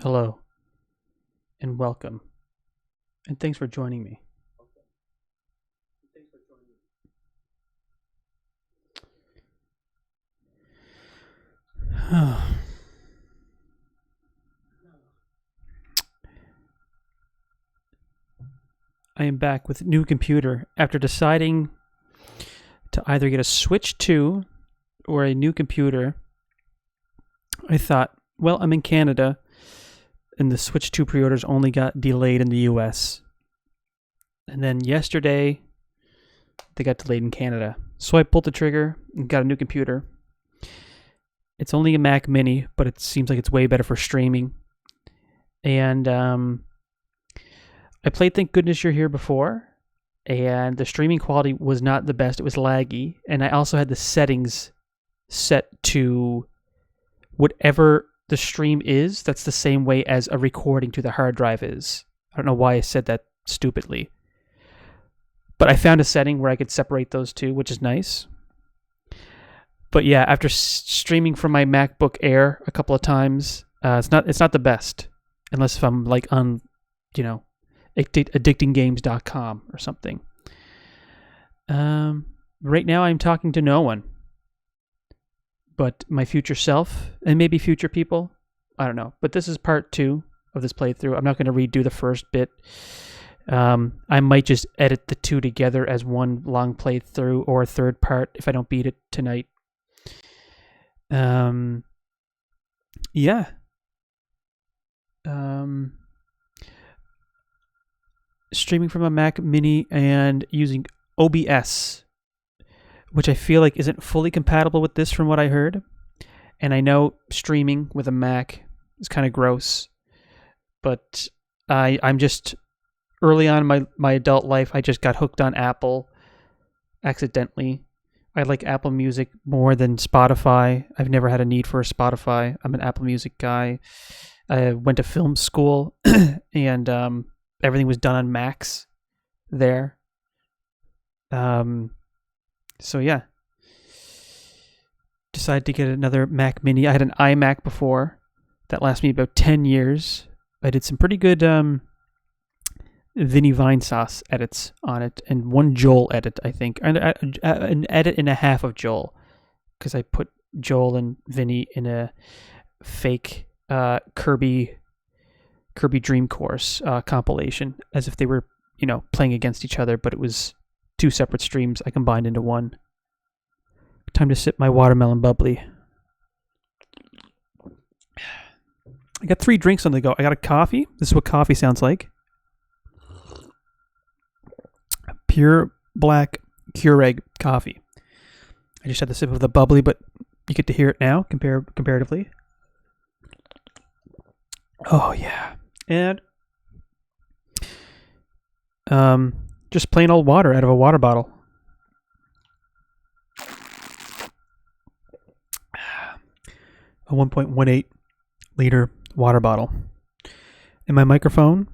Hello and welcome, and thanks for joining me. I am back with a new computer after deciding to either get a Switch 2 or a new computer. I thought, well, I'm in Canada, and the Switch 2 pre-orders only got delayed in the US. And then yesterday, they got delayed in Canada. So I pulled the trigger and got a new computer. It's only a Mac Mini, but it seems like it's way better for streaming. And I played Thank Goodness You're Here before, and the streaming quality was not the best. It was laggy, and I also had the settings set to whatever the stream is. That's the same way as a recording to the hard drive is. I don't know why I said that stupidly. But I found a setting where I could separate those two, which is nice. But yeah, after streaming from my MacBook Air a couple of times, it's not the best, unless if I'm like on, addictinggames.com or something. Right now I'm talking to no one, but my future self and maybe future people. I don't know. But this is part 2 of this playthrough. I'm not going to redo the first bit. I might just edit the two together as one long playthrough or a third part if I don't beat it tonight. Yeah. Streaming from a Mac Mini and using OBS, which I feel like isn't fully compatible with this from what I heard. And I know streaming with a Mac is kind of gross, but I'm just early on in my adult life, I just got hooked on Apple accidentally. I like Apple Music more than Spotify. I've never had a need for a Spotify. I'm an Apple Music guy. I went to film school, and everything was done on Macs there. So yeah. Decided to get another Mac Mini. I had an iMac before. That lasted me about 10 years. I did some pretty good Vinny Vinesauce edits on it, and one Joel edit, I think. And an edit and a half of Joel, because I put Joel and Vinny in a fake Kirby Dream Course compilation, as if they were, playing against each other, but it was 2 separate streams I combined into one. Time to sip my watermelon bubbly. I got 3 drinks on the go. I got a coffee. This is what coffee sounds like. Pure black Keurig coffee. I just had the sip of the bubbly, but you get to hear it now comparatively. Oh yeah. And just plain old water out of a water bottle. A 1.18 liter water bottle. And my microphone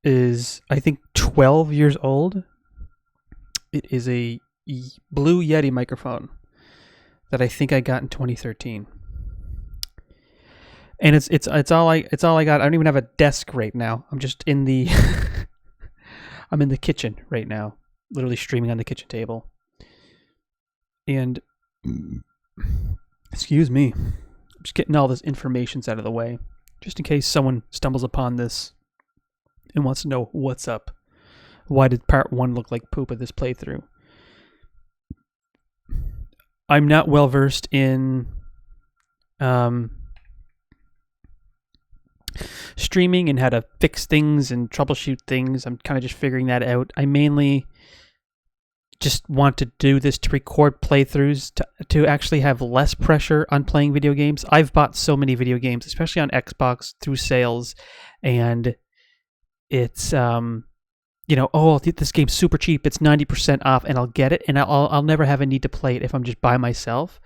is, I think, 12 years old. It is a Blue Yeti microphone that I think I got in 2013. And it's all I got. I don't even have a desk right now. I'm just in the I'm in the kitchen right now, literally streaming on the kitchen table. And excuse me. I'm just getting all this information out of the way, just in case someone stumbles upon this and wants to know what's up. Why did part 1 look like poop of this playthrough? I'm not well versed in streaming and how to fix things and troubleshoot things. I'm kind of just figuring that out. I mainly just want to do this to record playthroughs to actually have less pressure on playing video games. I've bought so many video games, especially on Xbox, through sales, and it's this game's super cheap, it's 90% off, and I'll get it, and I'll never have a need to play it if I'm just by myself.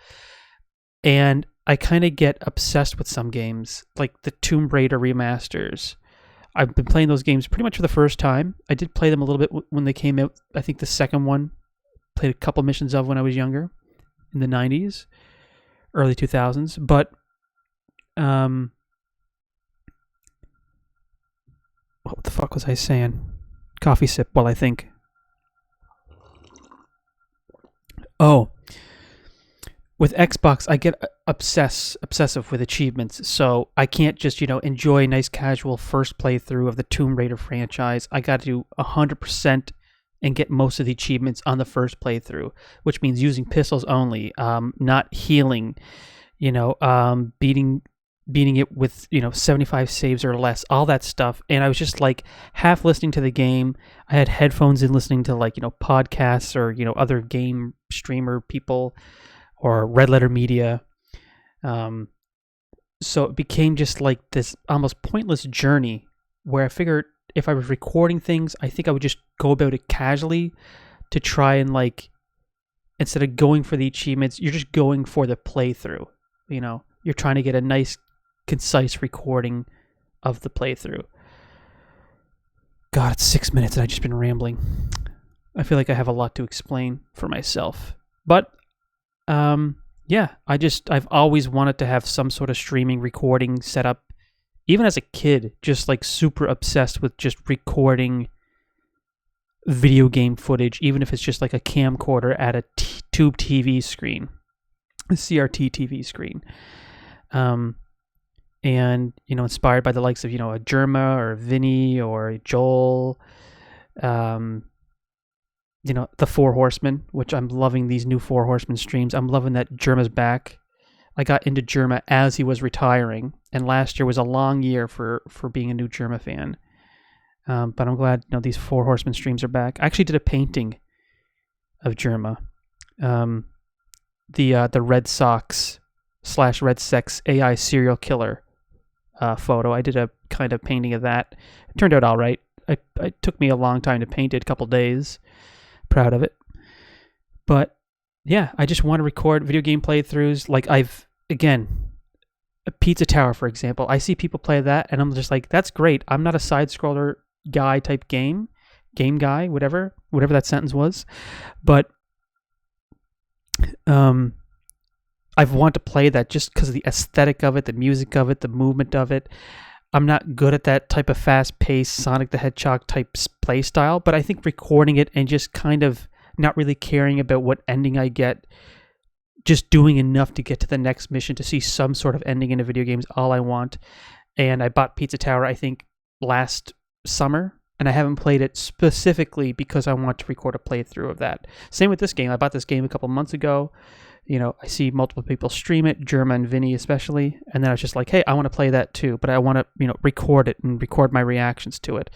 And I kind of get obsessed with some games, like the Tomb Raider remasters. I've been playing those games pretty much for the first time. I did play them a little bit when they came out. I think the second one, played a couple missions of when I was younger, in the 90s, early 2000s. But What the fuck was I saying? Coffee sip while I think. Oh, with Xbox, I get obsessive with achievements. So I can't just enjoy a nice casual first playthrough of the Tomb Raider franchise. I got to do 100% and get most of the achievements on the first playthrough, which means using pistols only, not healing, beating it with 75 saves or less, all that stuff. And I was just like half listening to the game. I had headphones in, listening to podcasts or other game streamer people or Red Letter Media. So it became just like this almost pointless journey where I figured if I was recording things, I think I would just go about it casually to try and instead of going for the achievements, you're just going for the playthrough. You're trying to get a nice, concise recording of the playthrough. God, it's 6 minutes and I've just been rambling. I feel like I have a lot to explain for myself. But yeah, I've always wanted to have some sort of streaming recording setup. Even as a kid, just super obsessed with just recording video game footage, even if it's just a camcorder at a tube TV screen, a CRT TV screen. And inspired by the likes of a Germa or Vinny or Joel, the Four Horsemen, which I'm loving these new Four Horsemen streams. I'm loving that Germa's back. I got into Germa as he was retiring, and last year was a long year for being a new Germa fan. But I'm glad these Four Horsemen streams are back. I actually did a painting of Germa, the Red Sox / Red Sex AI serial killer photo. I did a kind of painting of that. It turned out all right. It took me a long time to paint it, a couple days. Proud of it. But yeah, I just want to record video game playthroughs. A Pizza Tower, for example. I see people play that, and I'm just like, that's great. I'm not a side-scroller guy type game guy, whatever that sentence was. But I want to play that just because of the aesthetic of it, the music of it, the movement of it. I'm not good at that type of fast-paced Sonic the Hedgehog type play style, but I think recording it and just kind of not really caring about what ending I get, just doing enough to get to the next mission to see some sort of ending in a video game is all I want. And I bought Pizza Tower, I think, last summer, and I haven't played it specifically because I want to record a playthrough of that. Same with this game. I bought this game a couple months ago. I see multiple people stream it, Germa and Vinny especially, and then I was just like, hey, I want to play that too, but I want to, record it and record my reactions to it.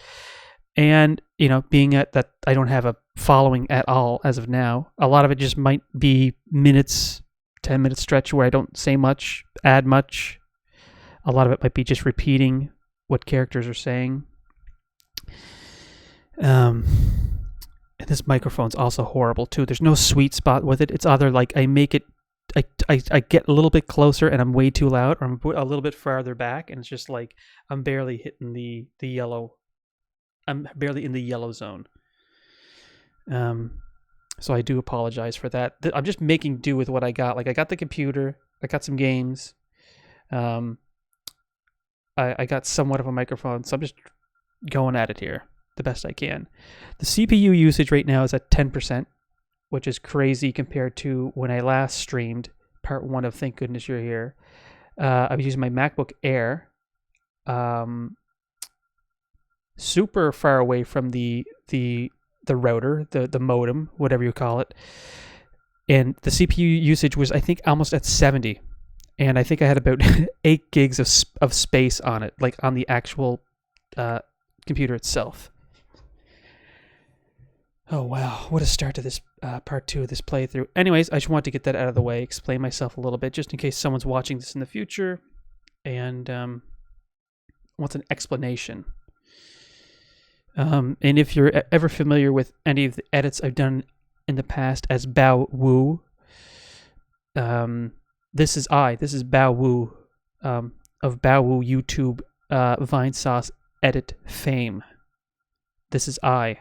And, being at that I don't have a following at all as of now, a lot of it just might be minutes, 10-minute stretch where I don't say much, add much. A lot of it might be just repeating what characters are saying. And this microphone's also horrible too. There's no sweet spot with it. It's either I make it, I get a little bit closer and I'm way too loud, or I'm a little bit farther back and it's just I'm barely hitting the yellow. I'm barely in the yellow zone. So I do apologize for that. I'm just making do with what I got. I got the computer, I got some games. I got somewhat of a microphone, so I'm just going at it here the best I can. The CPU usage right now is at 10%, which is crazy compared to when I last streamed part 1 of Thank Goodness You're Here. I was using my MacBook Air, super far away from the router, the modem, whatever you call it. And the CPU usage was, I think, almost at 70. And I think I had about 8 gigs of space on it, on the actual computer itself. Oh, wow. What a start to this part 2 of this playthrough. Anyways, I just want to get that out of the way, explain myself a little bit, just in case someone's watching this in the future and wants an explanation. And if you're ever familiar with any of the edits I've done in the past as bowwoo, this is bowwoo of bowwoo YouTube Vine Sauce edit fame. This is I.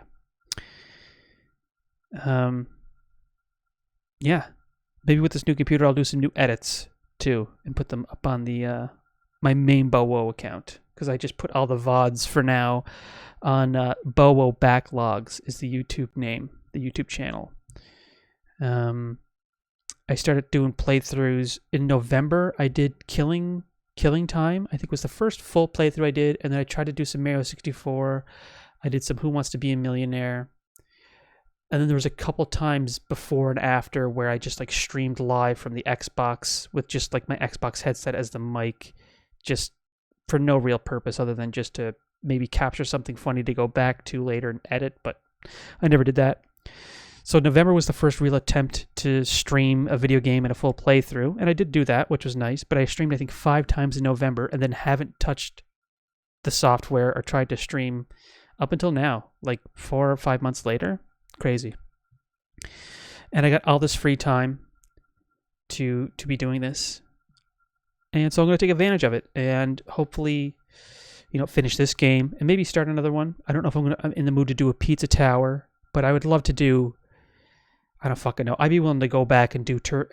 Yeah, maybe with this new computer I'll do some new edits too and put them up on the my main bowwoo account, because I just put all the VODs for now on bowwoo backlogs is the YouTube name, the YouTube channel. I started doing playthroughs in November. I did Killing Time, I think was the first full playthrough I did, and then I tried to do some Mario 64. I did some Who Wants to Be a Millionaire. And then there was a couple times before and after where I just like streamed live from the Xbox with just like my Xbox headset as the mic, just for no real purpose other than just to maybe capture something funny to go back to later and edit, but I never did that. So November was the first real attempt to stream a video game in a full playthrough, and I did do that, which was nice, but I streamed I think 5 times in November and then haven't touched the software or tried to stream up until now, like 4 or 5 months later. Crazy. And I got all this free time to be doing this. And so I'm going to take advantage of it and hopefully, finish this game and maybe start another one. I don't know if I'm in the mood to do a Pizza Tower, but I would love to do, I don't fucking know. I'd be willing to go back and do Tomb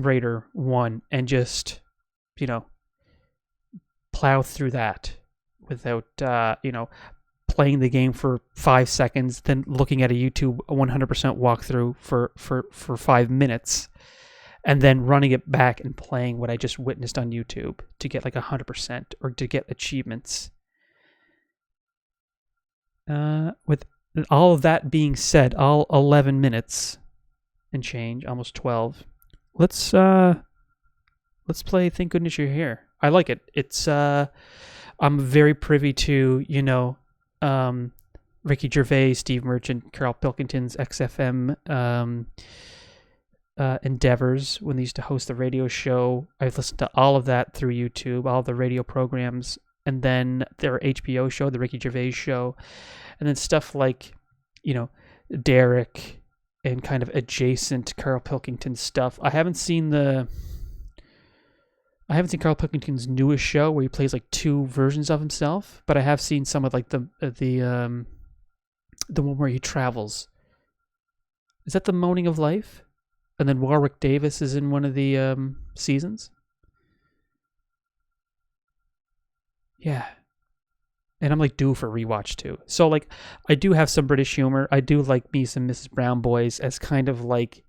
Raider 1 and just, plow through that without, playing the game for 5 seconds, then looking at a YouTube 100% walkthrough for 5 minutes, and then running it back and playing what I just witnessed on YouTube to get like 100% or to get achievements. With all of that being said, all 11 minutes and change, almost 12, let's play Thank Goodness You're Here. I like it. It's I'm very privy to, Ricky Gervais, Steve Merchant, Carl Pilkington's XFM endeavors when they used to host the radio show. I've listened to all of that through YouTube, all the radio programs, and then their HBO show, the Ricky Gervais show, and then stuff like, Derek and kind of adjacent Carl Pilkington stuff. I haven't seen Carl Pilkington's newest show where he plays like 2 versions of himself, but I have seen some of like the one where he travels. Is that The Moaning of Life? And then Warwick Davis is in one of the seasons. Yeah. And I'm like due for rewatch too. So like I do have some British humor. I do like me some Mrs. Brown Boys as kind of like,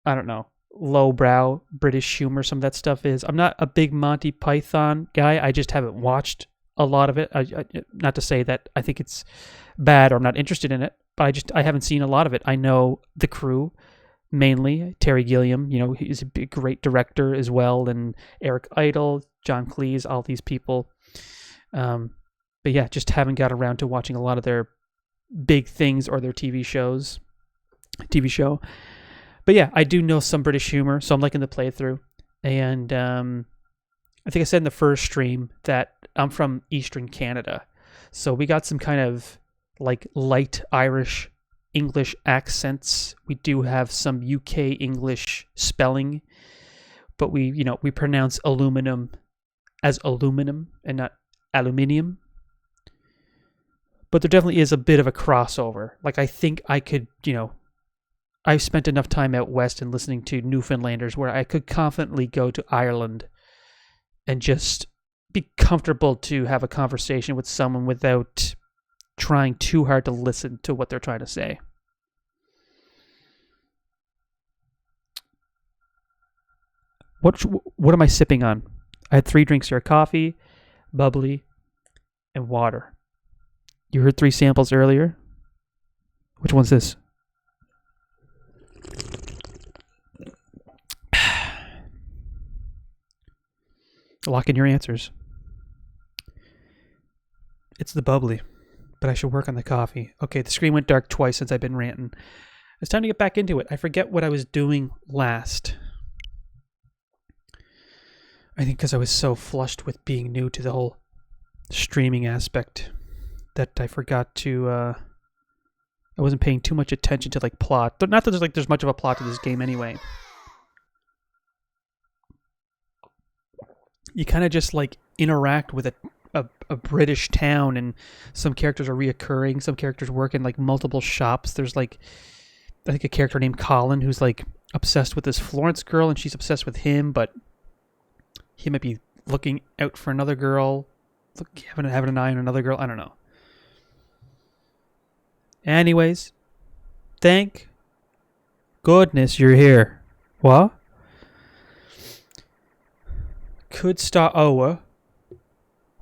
I don't know, lowbrow British humor. Some of that stuff is. I'm not a big Monty Python guy. I just haven't watched a lot of it. Not to say that I think it's bad or I'm not interested in it, but I haven't seen a lot of it. I know the crew, mainly Terry Gilliam. He's a big, great director as well, and Eric Idle, John Cleese, all these people. But yeah, just haven't got around to watching a lot of their big things or their TV show. But yeah, I do know some British humor, so I'm liking the playthrough. And I think I said in the first stream that I'm from Eastern Canada. So we got some kind of like light Irish English accents. We do have some UK English spelling, but we pronounce aluminum as aluminum and not aluminium. But there definitely is a bit of a crossover. Like I think I could, I've spent enough time out west and listening to Newfoundlanders where I could confidently go to Ireland and just be comfortable to have a conversation with someone without trying too hard to listen to what they're trying to say. What am I sipping on? I had 3 drinks here: coffee, bubbly, and water. You heard 3 samples earlier. Which one's this? Lock in your answers. It's the bubbly, but I should work on the coffee. Okay, the screen went dark twice since I've been ranting. It's time to get back into it. I forget what I was doing last. I think because I was so flushed with being new to the whole streaming aspect that I forgot to, I wasn't paying too much attention to like plot. Not that there's much of a plot to this game anyway. You kind of just like interact with a British town, and some characters are reoccurring. Some characters work in like multiple shops. There's like, I think a character named Colin who's like obsessed with this Florence girl, and she's obsessed with him, but he might be looking out for another girl, having an eye on another girl. I don't know. Anyways, thank goodness you're here. What? Could start over.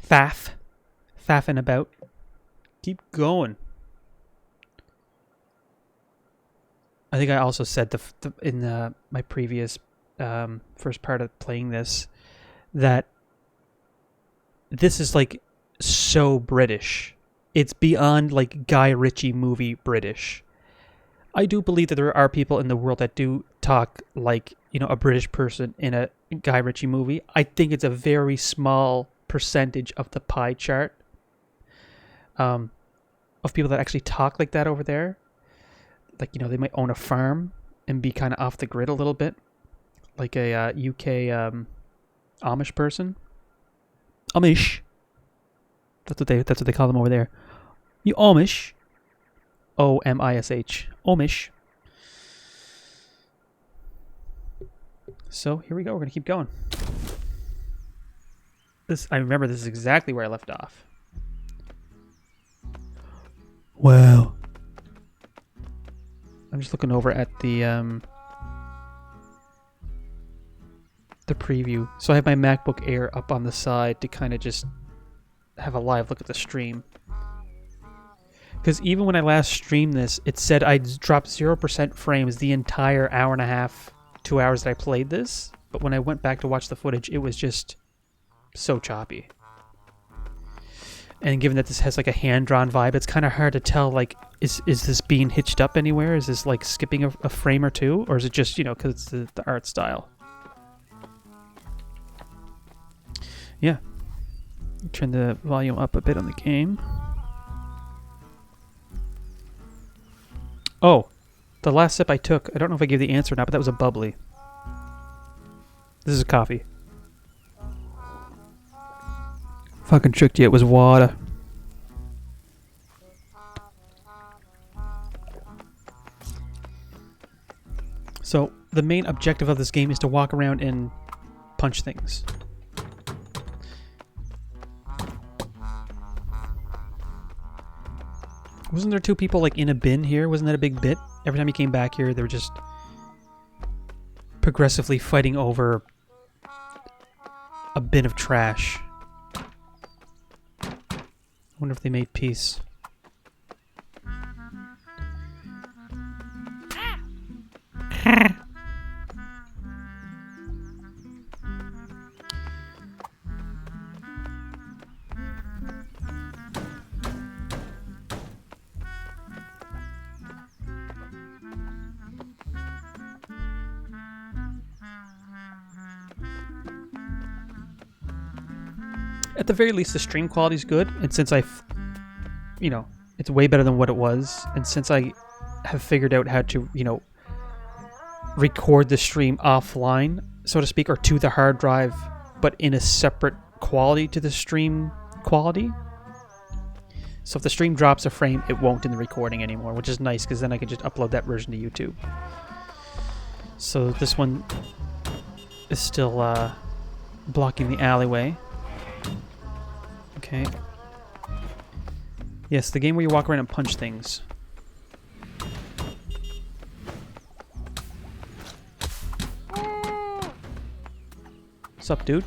Faffing about. Keep going. I think I also said in my previous first part of playing this that this is like so British. It's beyond like Guy Ritchie movie British. I do believe that there are people in the world that do talk like, you know, a British person in a Guy Ritchie movie. I think it's a very small percentage of the pie chart of people that actually talk like that over there. Like, you know, they might own a farm and be kind of off the grid a little bit, like a UK Amish person. Amish. That's what they call them over there. You Amish. O-M-I-S-H. Amish. So here we go. We're gonna keep going. I remember this is exactly where I left off. Wow. I'm just looking over at the preview. So I have my MacBook Air up on the side to kind of just have a live look at the stream. Because even when I last streamed this, it said I dropped 0% frames the entire hour and a half, 2 hours that I played this. But when I went back to watch the footage, it was just so choppy. And given that this has like a hand-drawn vibe, it's kind of hard to tell, like, is this being hitched up anywhere? Is this like skipping a frame or two? Or is it just, you know, because it's the art style? Yeah. Turn the volume up a bit on the game. Oh, the last sip I took, I don't know if I gave the answer or not, but that was a bubbly. This is coffee. Fucking tricked you, it was water. So, the main objective of this game is to walk around and punch things. Wasn't there two people like in a bin here? Wasn't that a big bit? Every time you came back here, they were just progressively fighting over a bin of trash. I wonder if they made peace. At the very least, the stream quality is good, and since you know, it's way better than what it was, and since I have figured out how to, you know, record the stream offline, so to speak, or to the hard drive, but in a separate quality to the stream quality. So if the stream drops a frame, it won't in the recording anymore, which is nice, because then I can just upload that version to YouTube. So this one is still blocking the alleyway. Okay. Yes, the game where you walk around and punch things. What's up, dude?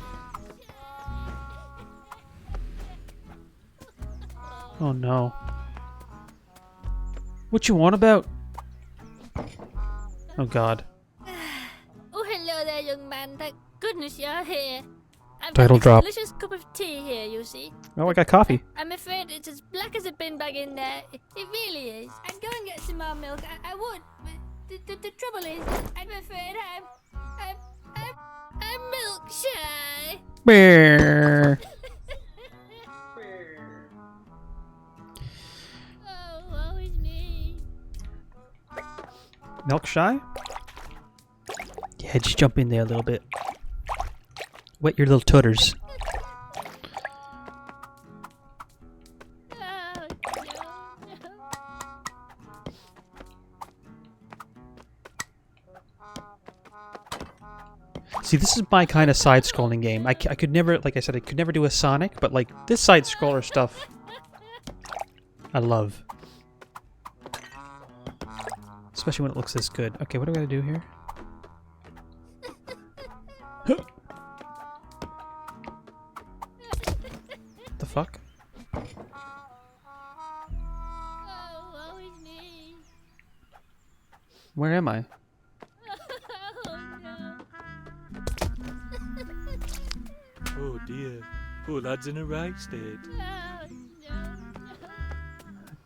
Oh no. What you want about? Oh god. Oh, hello there, young man. Thank goodness you're here. I've Title got drop. a delicious cup of tea here, you see. Oh, I got coffee. I'm afraid it's as black as a bin bag in there. It really is. I'd go and get some more milk. I would, but the trouble is, I'm afraid I'm milk shy. Bear. Oh, woe is me. Milk shy? Yeah, just jump in there a little bit. Wet your little tutters. Oh, no. See, this is my kind of side-scrolling game. I could never, like I said, I could never do a Sonic, but like this side-scroller stuff, I love. Especially when it looks this good. Okay, what do I gotta do here? The fuck? Oh, woe is me. Where am I? Oh, no. Oh dear. Oh, lad's in a right state. Oh, no.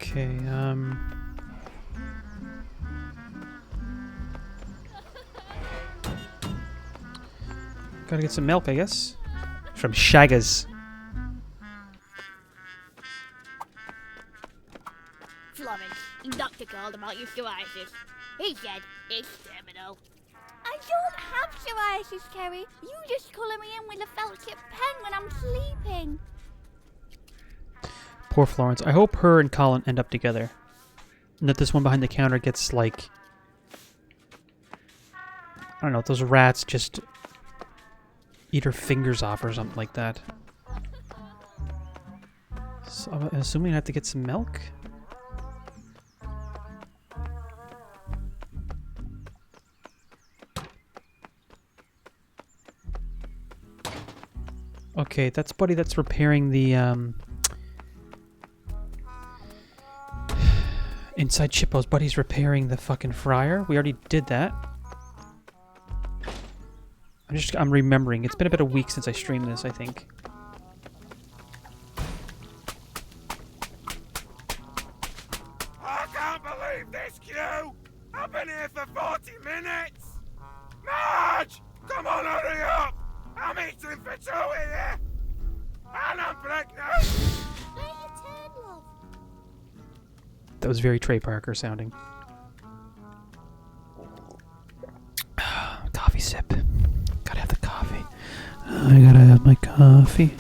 Okay, gotta get some milk, I guess. From Shaggers. Florence, Doctor called about your psoriasis. He said it's terminal. I don't have psoriasis, Kerry. You just colour me in with a felt tip pen when I'm sleeping. Poor Florence. I hope her and Colin end up together. And that this one behind the counter gets, like... I don't know, those rats just... eat her fingers off or something like that. So I'm assuming I have to get some milk? Okay, that's Buddy that's repairing the, inside Chippo's Buddy's repairing the fucking fryer. We already did that. I'm remembering. It's been about a week since I streamed this, I think. I can't believe this queue! I've been here for 40 minutes! Marge! Come on, hurry up! I'm eating for two here! And I'm pregnant! That was very Trey Parker sounding. Coffee sip. Gotta have the coffee. I gotta have my coffee.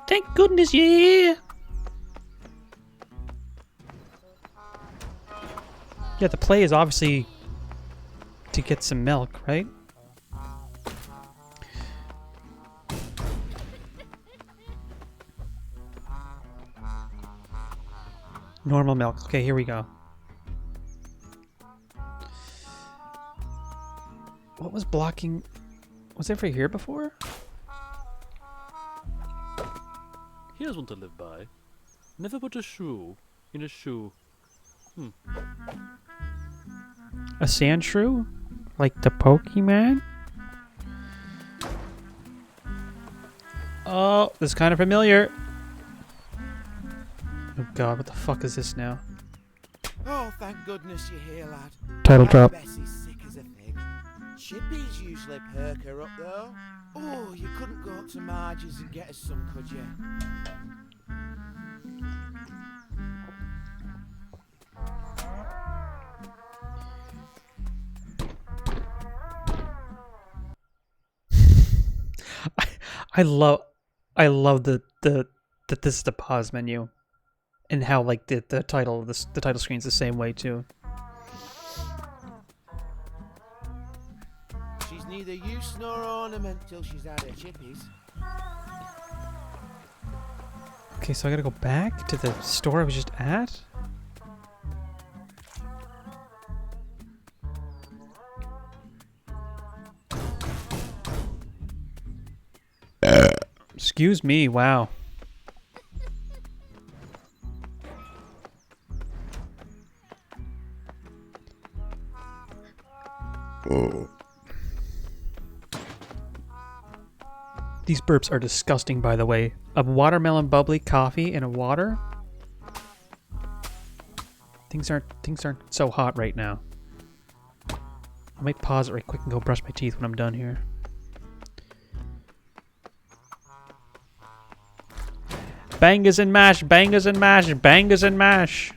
Thank goodness, yeah! Yeah, the play is obviously to get some milk, right? Normal milk. Okay, here we go. What was blocking? Was it for here before? Here's one to live by. Never put a shoe in a shoe. A sand shrew? Like the Pokemon? Oh, this is kind of familiar. Oh god, what the fuck is this now? Oh, thank goodness you're here, lad. Title drop. Bessie's sick as a pig. Chippy's usually perk her up, though. Oh, you couldn't go up to Marge's and get us some, could you? I love that this is the pause menu, and how like the title of the title screen's the same way too. She's neither use nor ornament till she's had her chippies. Okay, so I gotta go back to the store I was just at. Excuse me, wow. These burps are disgusting, by the way. A watermelon bubbly coffee and a water? Things aren't so hot right now. I might pause it right quick and go brush my teeth when I'm done here. Bangers and mash, bangers and mash, bangers and mash.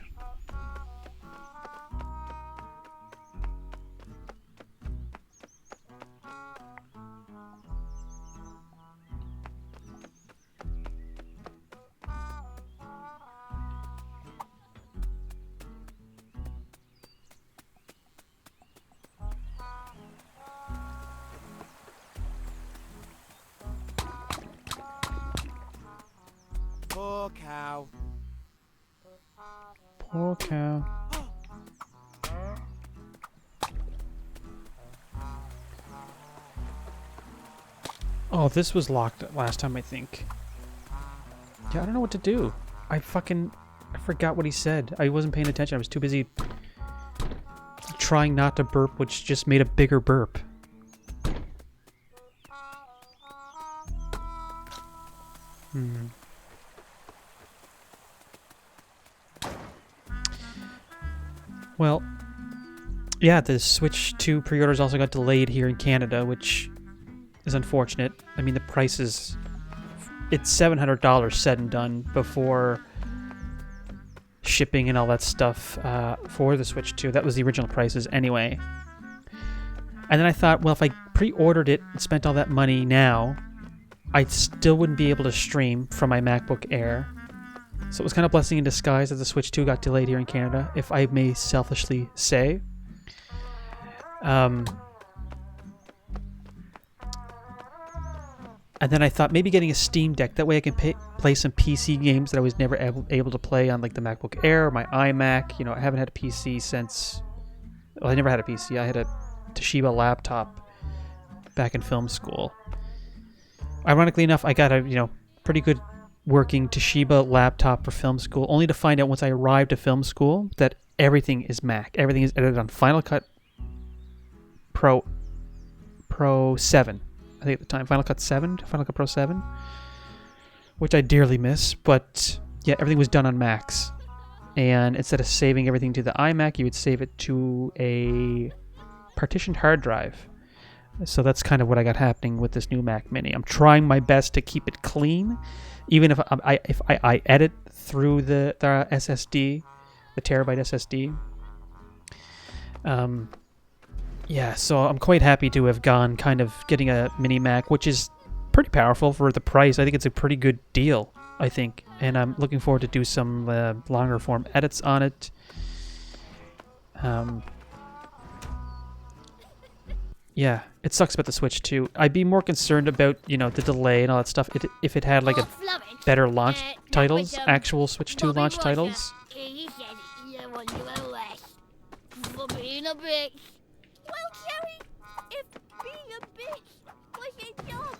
Poor cow. Poor cow. Oh, this was locked last time, I think. Yeah, I don't know what to do. I forgot what he said. I wasn't paying attention. I was too busy trying not to burp, which just made a bigger burp. Well, yeah, the Switch 2 pre-orders also got delayed here in Canada, which is unfortunate. I mean, the price is... It's $700 said and done before shipping and all that stuff for the Switch 2. That was the original prices anyway. And then I thought, well, if I pre-ordered it and spent all that money now, I still wouldn't be able to stream from my MacBook Air. So it was kind of a blessing in disguise that the Switch 2 got delayed here in Canada, if I may selfishly say. And then I thought maybe getting a Steam Deck. That way I can play some PC games that I was never able to play on like the MacBook Air or my iMac. You know, I haven't had a PC since... Well, I never had a PC. I had a Toshiba laptop back in film school. Ironically enough, I got a, pretty good working Toshiba laptop for film school, only to find out once I arrived at film school that everything is Mac. Everything is edited on Final Cut Pro 7. I think at the time, Final Cut 7, Final Cut Pro 7, which I dearly miss, but yeah, everything was done on Macs. And instead of saving everything to the iMac, you would save it to a partitioned hard drive. So that's kind of what I got happening with this new Mac Mini. I'm trying my best to keep it clean, even if I edit through the SSD, the terabyte SSD. Yeah, so I'm quite happy to have gone kind of getting a mini Mac, which is pretty powerful for the price. I think it's a pretty good deal, I think. And I'm looking forward to do some longer form edits on it. Yeah, it sucks about the Switch 2. I'd be more concerned about, the delay and all that stuff if it had like a better launch titles, actual Switch 2 launch titles. He said you want your less for being a bitch. Well, Cherry, if being a bitch was your job,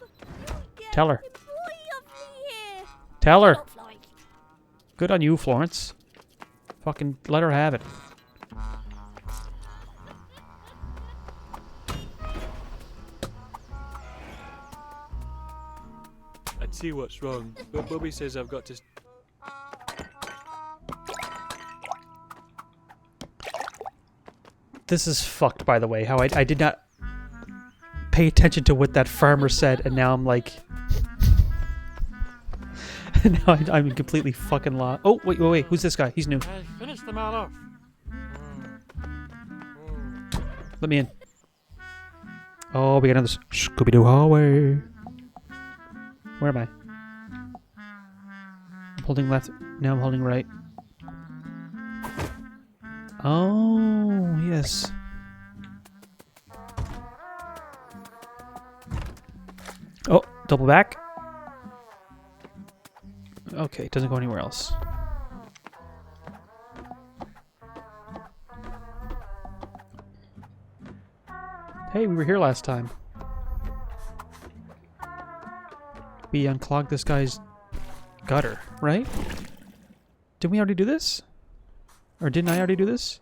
you'd get Tell her. employee of the year. Tell her. Shut up, Florence. Good on you, Florence. Fucking let her have it. I'd see what's wrong, but Bobby says I've got to... This is fucked, by the way, how I did not pay attention to what that farmer said, and now I'm like... now I'm completely fucking lost. Oh, wait, who's this guy? He's new. Finish the man off. Let me in. Oh, we got another Scooby-Doo hallway. Where am I? I'm holding left. Now I'm holding right. Oh, yes. Oh, double back. Okay, it doesn't go anywhere else. Hey, we were here last time. We unclogged this guy's gutter, right? Didn't we already do this? Or didn't I already do this?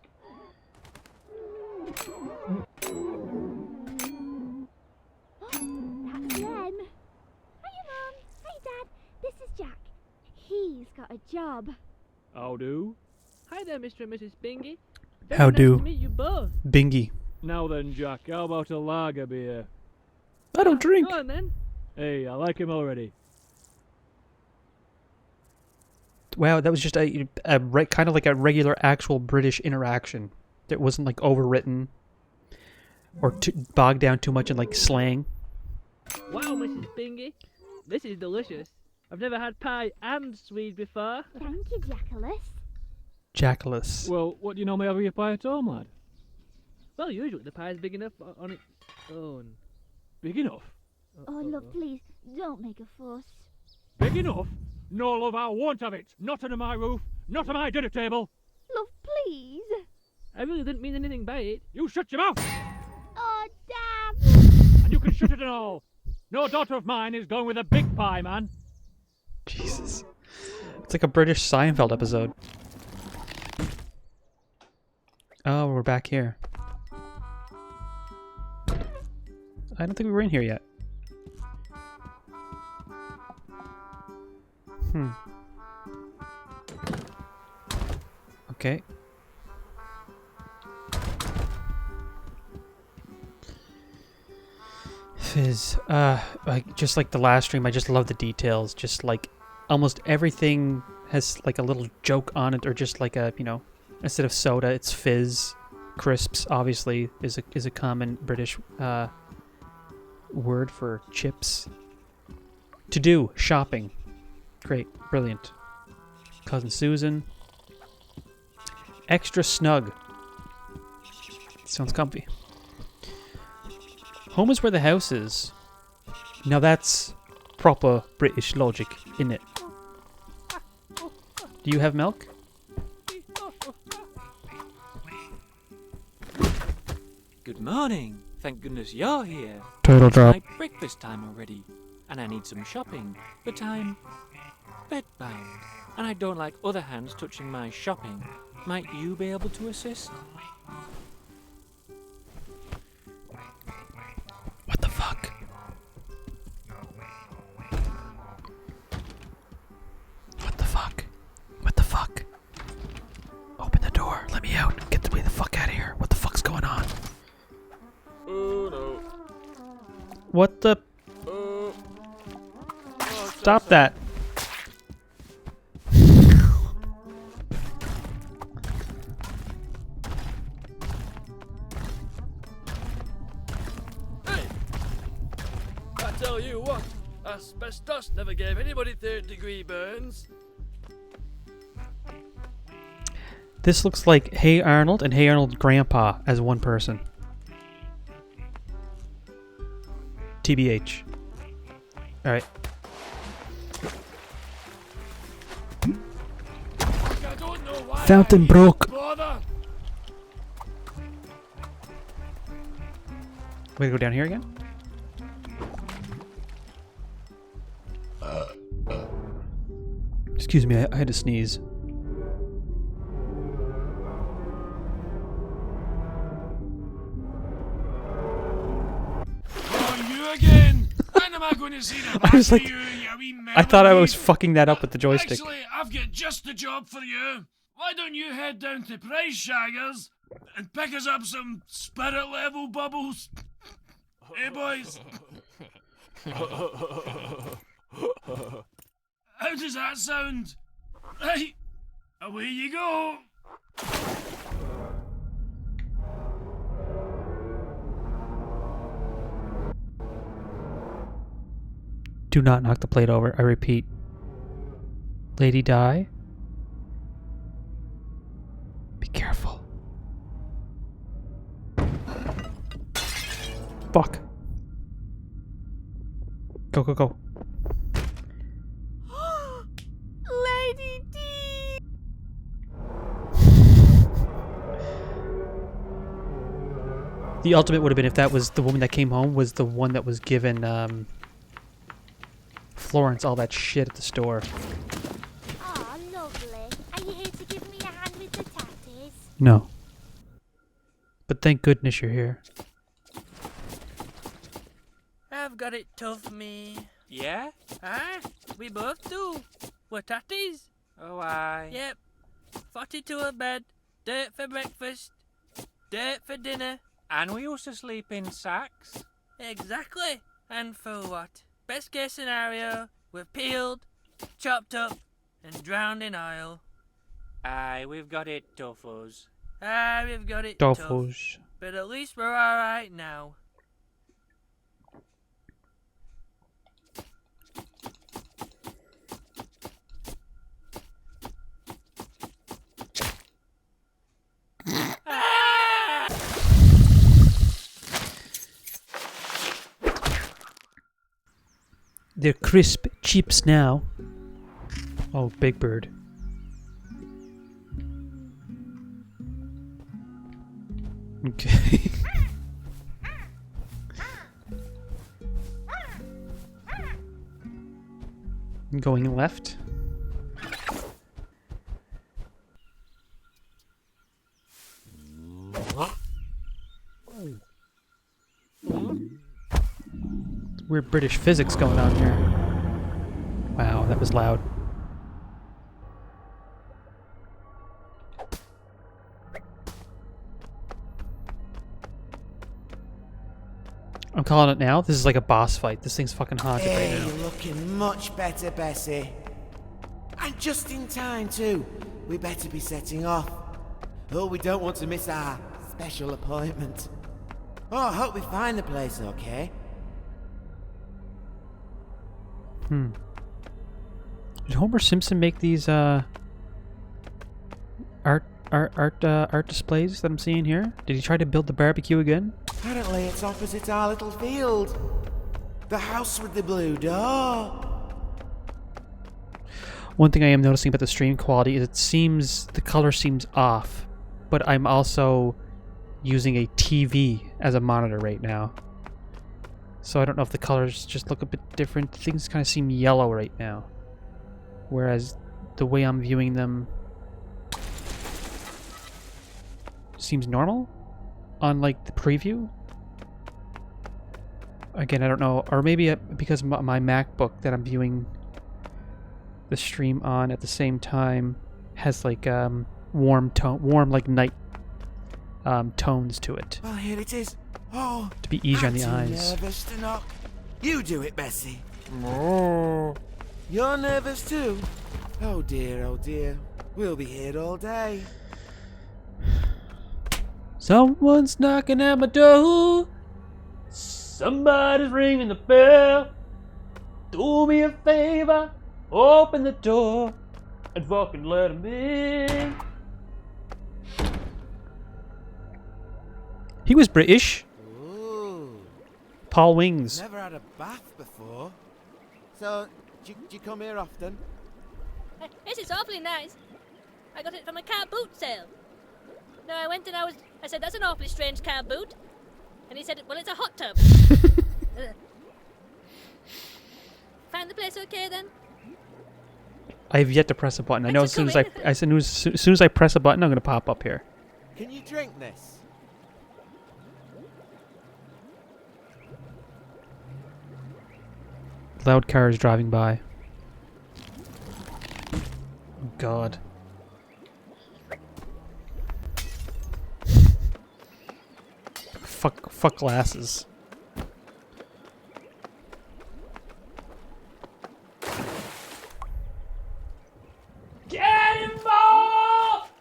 That's Lem. Hiya, Mum. Hey, Dad. This is Jack. He's got a job. How do? Hi there, Mr. and Mrs. Bingy. How Nice do? to meet you both. Bingy. Now then, Jack, how about a lager beer? I don't drink. Go on then. Hey, I like him already. Wow, that was just kind of like a regular actual British interaction. It wasn't like overwritten or bogged down too much in like slang. Wow, Mrs. Bingy. This is delicious. I've never had pie and Swede before. Thank you, Jackalus. Jackalus. Well, what do you normally have with your pie at home, lad? Well, usually the pie's big enough on its own. Big enough? Oh, look, please, don't make a fuss. Big enough? No, love, I won't have it. Not under my roof. Not on my dinner table. Love, please. I really didn't mean anything by it. You shut your mouth, Oh, damn. and you can shut it and all. No daughter of mine is going with a big pie, man. Jesus. It's like a British Seinfeld episode. Oh, we're back here. I don't think we were in here yet. Okay. Fizz. Just like the last stream, I just love the details. Just like almost everything has like a little joke on it, or just like a, you know, instead of soda, it's fizz. Crisps, obviously, is a common British word for chips. To do shopping. Great, brilliant. Cousin Susan. Extra snug. Sounds comfy. Home is where the house is. Now that's proper British logic, isn't it? Do you have milk? Good morning. Thank goodness you're here. Turtle It's like breakfast time already, and I need some shopping, but I'm bedbound, and I don't like other hands touching my shopping. Might you be able to assist? What the fuck? What the fuck? What the fuck? Open the door. Let me out. Get the fuck out of here. What the fuck's going on? Oh no. What the? Oh. Stop that. Hey! I tell you what, asbestos never gave anybody third-degree burns. This looks like Hey Arnold and Hey Arnold Grandpa as one person. TBH. Alright. I don't know why Fountain I broke. bother. We go down here again? Excuse me, I had to sneeze. Oh, you again? When am I going to see the back was like- of you, you wee I thought I was melody? fucking that up with the joystick. Actually, I've got just the job for you. Why don't you head down to Price Shaggers and pick us up some spirit level bubbles? Hey, boys. How does that sound? Right, away you go. Do not knock the plate over. I repeat. Lady Di. Be careful. Fuck. Go, go, go. Lady D. The ultimate would have been if that was the woman that came home was the one that was given Florence all that shit at the store. Oh, lovely. Are you here to give me a hand with the tatties? No. But thank goodness you're here. I've got it tough, me. Yeah? Aye, we both do. We're tatties. Oh, aye. Yep. 42 a bed, dirt for breakfast, dirt for dinner. And we used to sleep in sacks. Exactly. And for what? Best case scenario, we're peeled, chopped up, and drowned in oil. Aye, we've got it tough, us. Aye, we've got it tough. Dolphos. But at least we're alright now. They're crisp chips now. Oh, Big Bird. Okay. Going left. Weird British physics going on here. Wow, that was loud. I'm calling it now. This is like a boss fight. This thing's fucking haunted right now. You're looking much better, Bessie. And just in time, too. We better be setting off. Oh, we don't want to miss our special appointment. Oh, I hope we find the place okay. Did Homer Simpson make these art displays that I'm seeing here? Did he try to build the barbecue again? Apparently it's opposite our little field. The house with the blue door. One thing I am noticing about the stream quality is the color seems off, but I'm also using a TV as a monitor right now. So I don't know if the colors just look a bit different. Things kind of seem yellow right now. Whereas the way I'm viewing them seems normal on like the preview. Again, I don't know, or maybe because my MacBook that I'm viewing the stream on at the same time has like warm like night tones to it. Well, here it is. Oh, to be easier on the I'm too eyes. Nervous to knock. You do it, Bessie. Oh. You're nervous too? Oh dear. We'll be here all day. Someone's knocking at my door. Somebody's ringing the bell. Do me a favor, open the door and fucking let him in. He was British. Ooh. Paul Wings. Never had a bath before. So, do you come here often? This is awfully nice. I got it from a car boot sale. No, I went and I said, that's an awfully strange car boot. And he said, well, it's a hot tub. Find the place okay then? I have yet to press a button. I know as Thanks soon for as as soon as I press a button, I'm going to pop up here. Can you drink this? Loud cars driving by. Oh God. Fuck glasses. Get involved!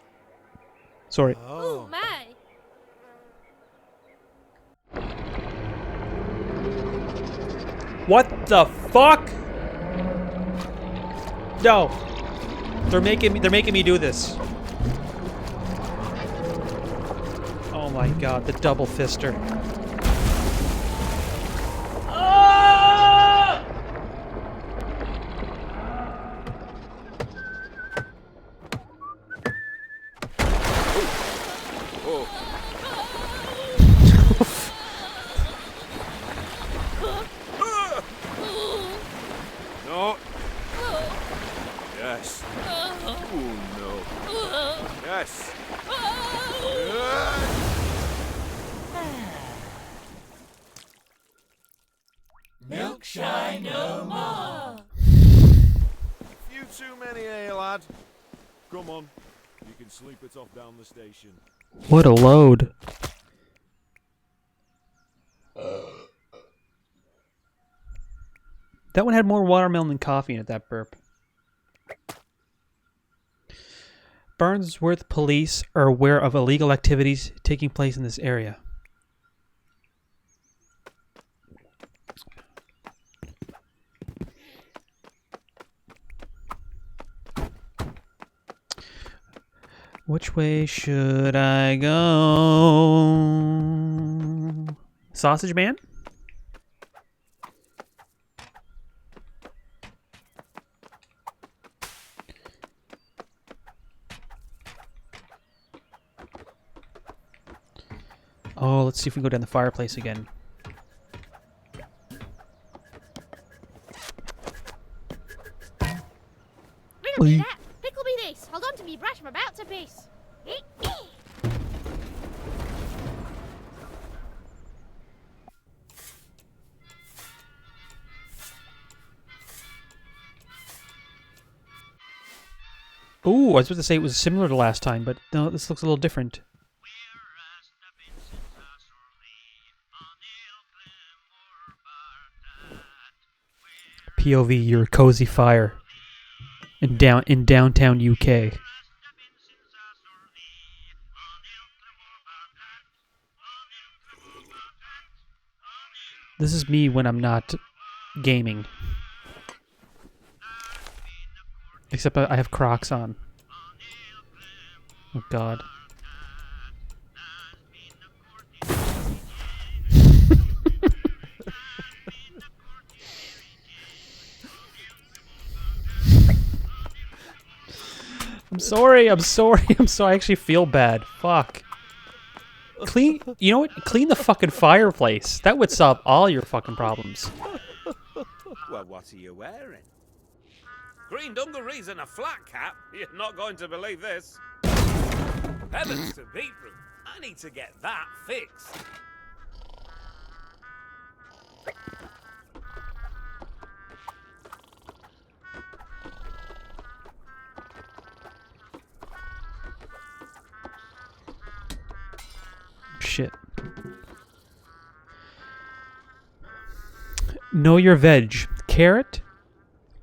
Sorry. Oh my! What the fuck? No. They're making me do this. Oh my God, the double fister. Ah! No. Yes. Oh no. Yes. Milk shine no more. You too many, eh, lad? Come on. You can sleep it off down the station. What a load. That one had more watermelon than coffee in it, that burp. Barnsworth police are aware of illegal activities taking place in this area. Which way should I go? Sausage Man? Oh, let's see if we can go down the fireplace again. Riddle me that. Pickle me this. Hold on to me, brush. I'm about to piss. Ooh, I was about to say it was similar to last time, but no, this looks a little different. POV, your cozy fire in downtown UK. This is me when I'm not gaming. Except I have Crocs on. Oh God. I'm sorry. I actually feel bad. Fuck. Clean. You know what? Clean the fucking fireplace. That would solve all your fucking problems. Well, what are you wearing? Green dungarees and a flat cap? You're not going to believe this. Heavens to beetroot. I need to get that fixed. Shit. Know your veg. Carrot?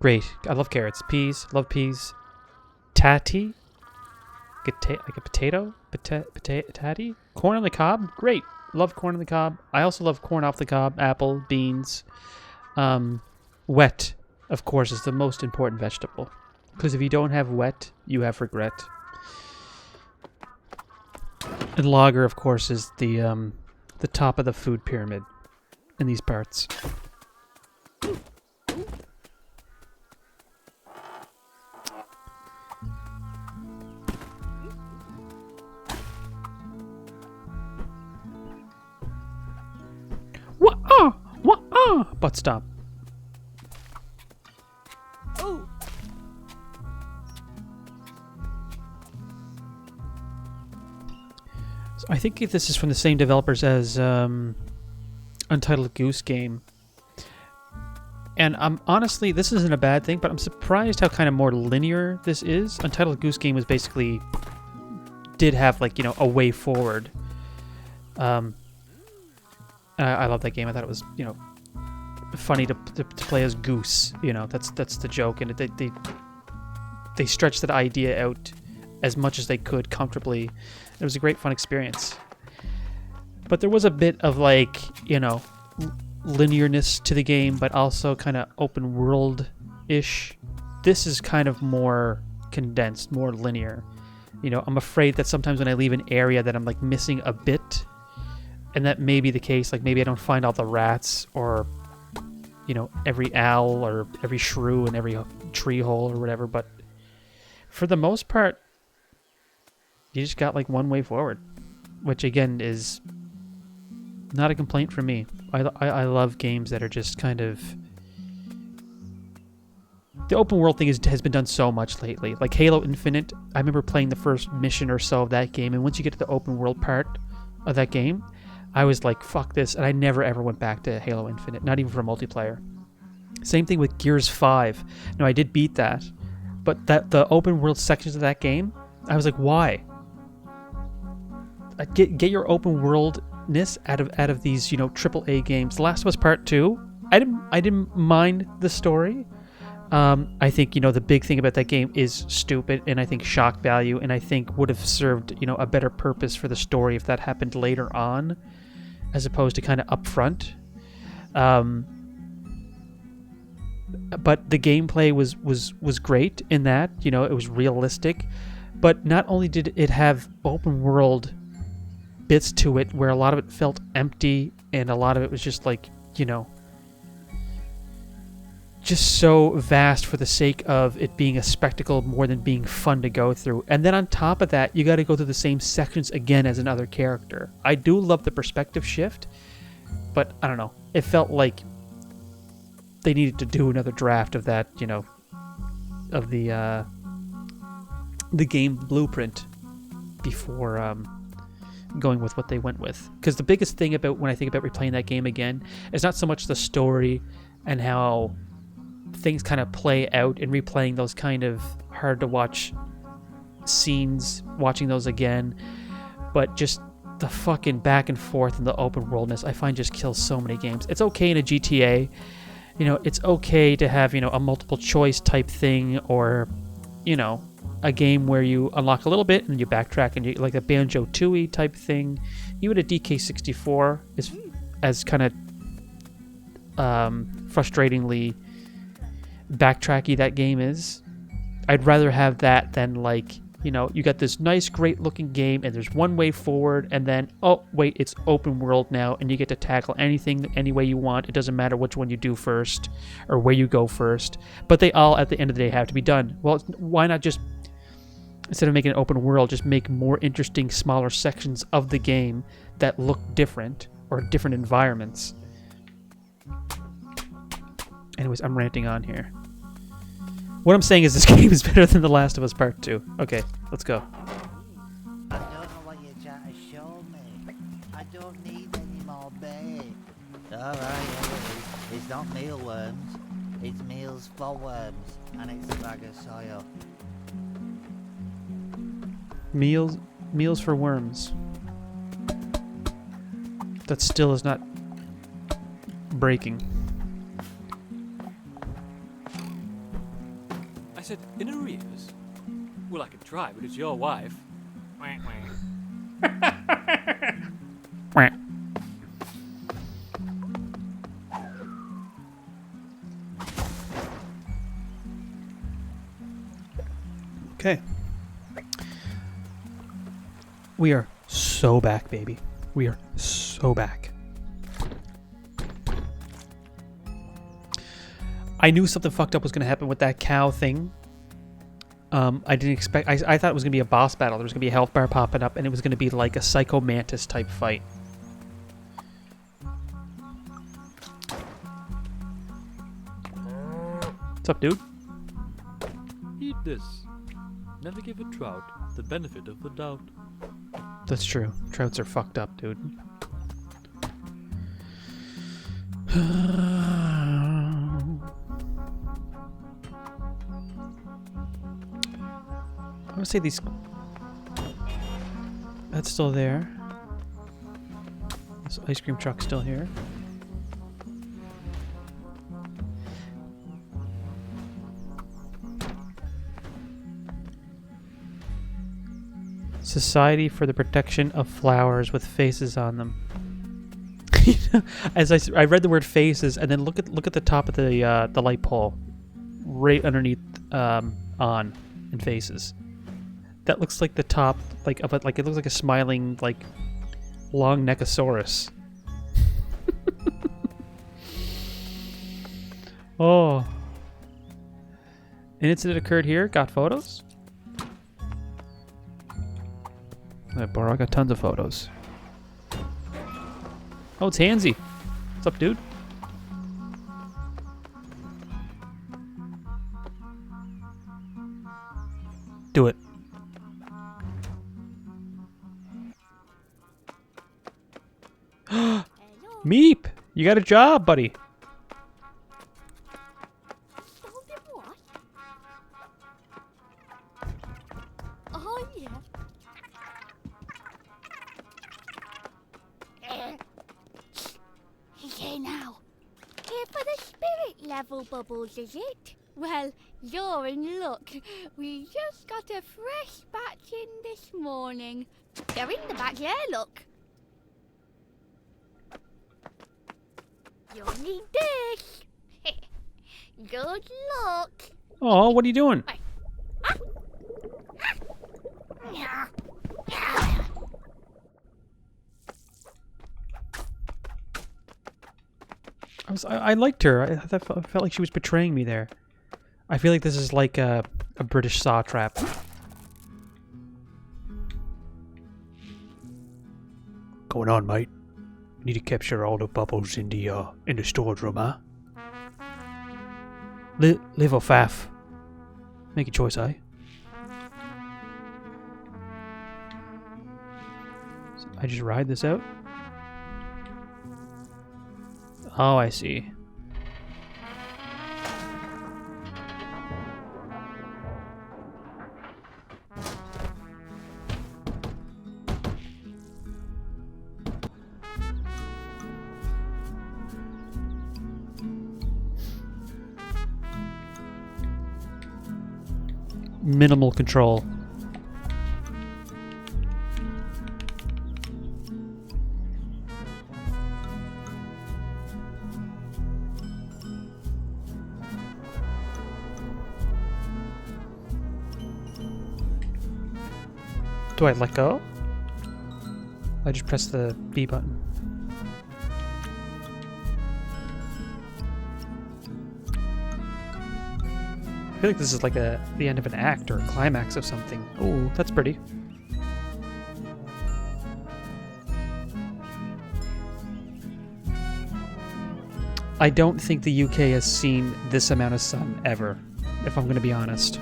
Great. I love carrots. Peas. Love peas. Tatty? Like a potato? Tatty? Corn on the cob? Great. Love corn on the cob. I also love corn off the cob. Apple. Beans. Wet, of course, is the most important vegetable. Because if you don't have wet, you have regret. And lager, of course, is the top of the food pyramid in these parts. Butt stop. Oh. So I think this is from the same developers as Untitled Goose Game. And I'm honestly, this isn't a bad thing, but I'm surprised how kind of more linear this is. Untitled Goose Game was basically did have like, you know, a way forward. I love that game. I thought it was, you know, funny to play as Goose. You know, that's the joke, and they stretched that idea out as much as they could comfortably. It was a great fun experience. But there was a bit of like, you know, linearness to the game, but also kind of open world-ish. This is kind of more condensed, more linear. You know, I'm afraid that sometimes when I leave an area that I'm like missing a bit, and that may be the case, like maybe I don't find all the rats or, you know, every owl or every shrew in every tree hole or whatever, but for the most part, you just got like one way forward, which again is not a complaint from me. I love games that are just kind of... The open world thing has been done so much lately. Like Halo Infinite, I remember playing the first mission or so of that game, and once you get to the open world part of that game, I was like, fuck this, and I never ever went back to Halo Infinite, not even for multiplayer. Same thing with Gears 5. No, I did beat that, but the open world sections of that game, I was like, why? Get your open worldness out of these, you know, AAA games. The Last of Us Part 2, I didn't mind the story. I think, you know, the big thing about that game is stupid, and I think shock value, and I think would have served, you know, a better purpose for the story if that happened later on, as opposed to kind of upfront. But the gameplay was great in that, you know, it was realistic, but not only did it have open world bits to it where a lot of it felt empty and a lot of it was just like, you know, just so vast for the sake of it being a spectacle more than being fun to go through. And then on top of that, you got to go through the same sections again as another character. I do love the perspective shift, but I don't know. It felt like they needed to do another draft of that, you know, of the game blueprint before going with what they went with. Because the biggest thing about when I think about replaying that game again is not so much the story and how things kind of play out, and replaying those kind of hard to watch scenes, watching those again, but just the fucking back and forth and the open worldness I find just kills so many games. It's okay in a GTA, you know, it's okay to have, you know, a multiple choice type thing, or, you know, a game where you unlock a little bit and you backtrack, and you like a Banjo-Tooie type thing. Even a DK64 is as kind of frustratingly backtracky that game is. I'd rather have that than, like, you know, you got this nice great looking game and there's one way forward, and then oh wait, it's open world now and you get to tackle anything any way you want. It doesn't matter which one you do first or where you go first, but they all at the end of the day have to be done. Well, why not just, instead of making an open world, just make more interesting smaller sections of the game that look different, or different environments. Anyways, I'm ranting on here. What I'm saying is this game is better than The Last of Us Part 2. Okay, let's go. I don't know what you're trying to show me. I don't need any more bait. Alright, it's not mealworms. It's meals for worms, and it's a bag of soil. Meals for worms. That still is not breaking. I said, in arrears? Well, I could try, but it's your wife. Wah, wah. Okay. We are so back, baby. We are so back. I knew something fucked up was going to happen with that cow thing. I didn't expect... I thought it was going to be a boss battle. There was going to be a health bar popping up, and it was going to be like a Psycho Mantis type fight. What's up, dude? Eat this. Never give a trout the benefit of the doubt. That's true. Trouts are fucked up, dude. I would say these... That's still there. This ice cream truck's still here. Society for the Protection of Flowers with faces on them. As I read the word faces, and then look at the top of the light pole, right underneath on and faces. That looks like the top, like of it, like it looks like a smiling, like long neckosaurus. Oh, an incident occurred here. Got photos. I got tons of photos. Oh, it's Hansy. What's up, dude? Do it. Meep! You got a job, buddy. Oh, yeah. Okay, now. Here for the spirit level bubbles, is it? Well, you're in luck. We just got a fresh batch in this morning. They're in the back there, look. You'll need this. Good luck. Oh, what are you doing? I liked her. I felt like she was betraying me there. I feel like this is like a British saw trap. Going on, mate? Need to capture all the bubbles in the storage room, huh? Live or faff? Make a choice, eh? So I just ride this out? Oh, I see. Minimal control. Do I let go? I just press the B button. I feel like this is like the end of an act or a climax of something. Oh, that's pretty. I don't think the UK has seen this amount of sun ever, if I'm going to be honest.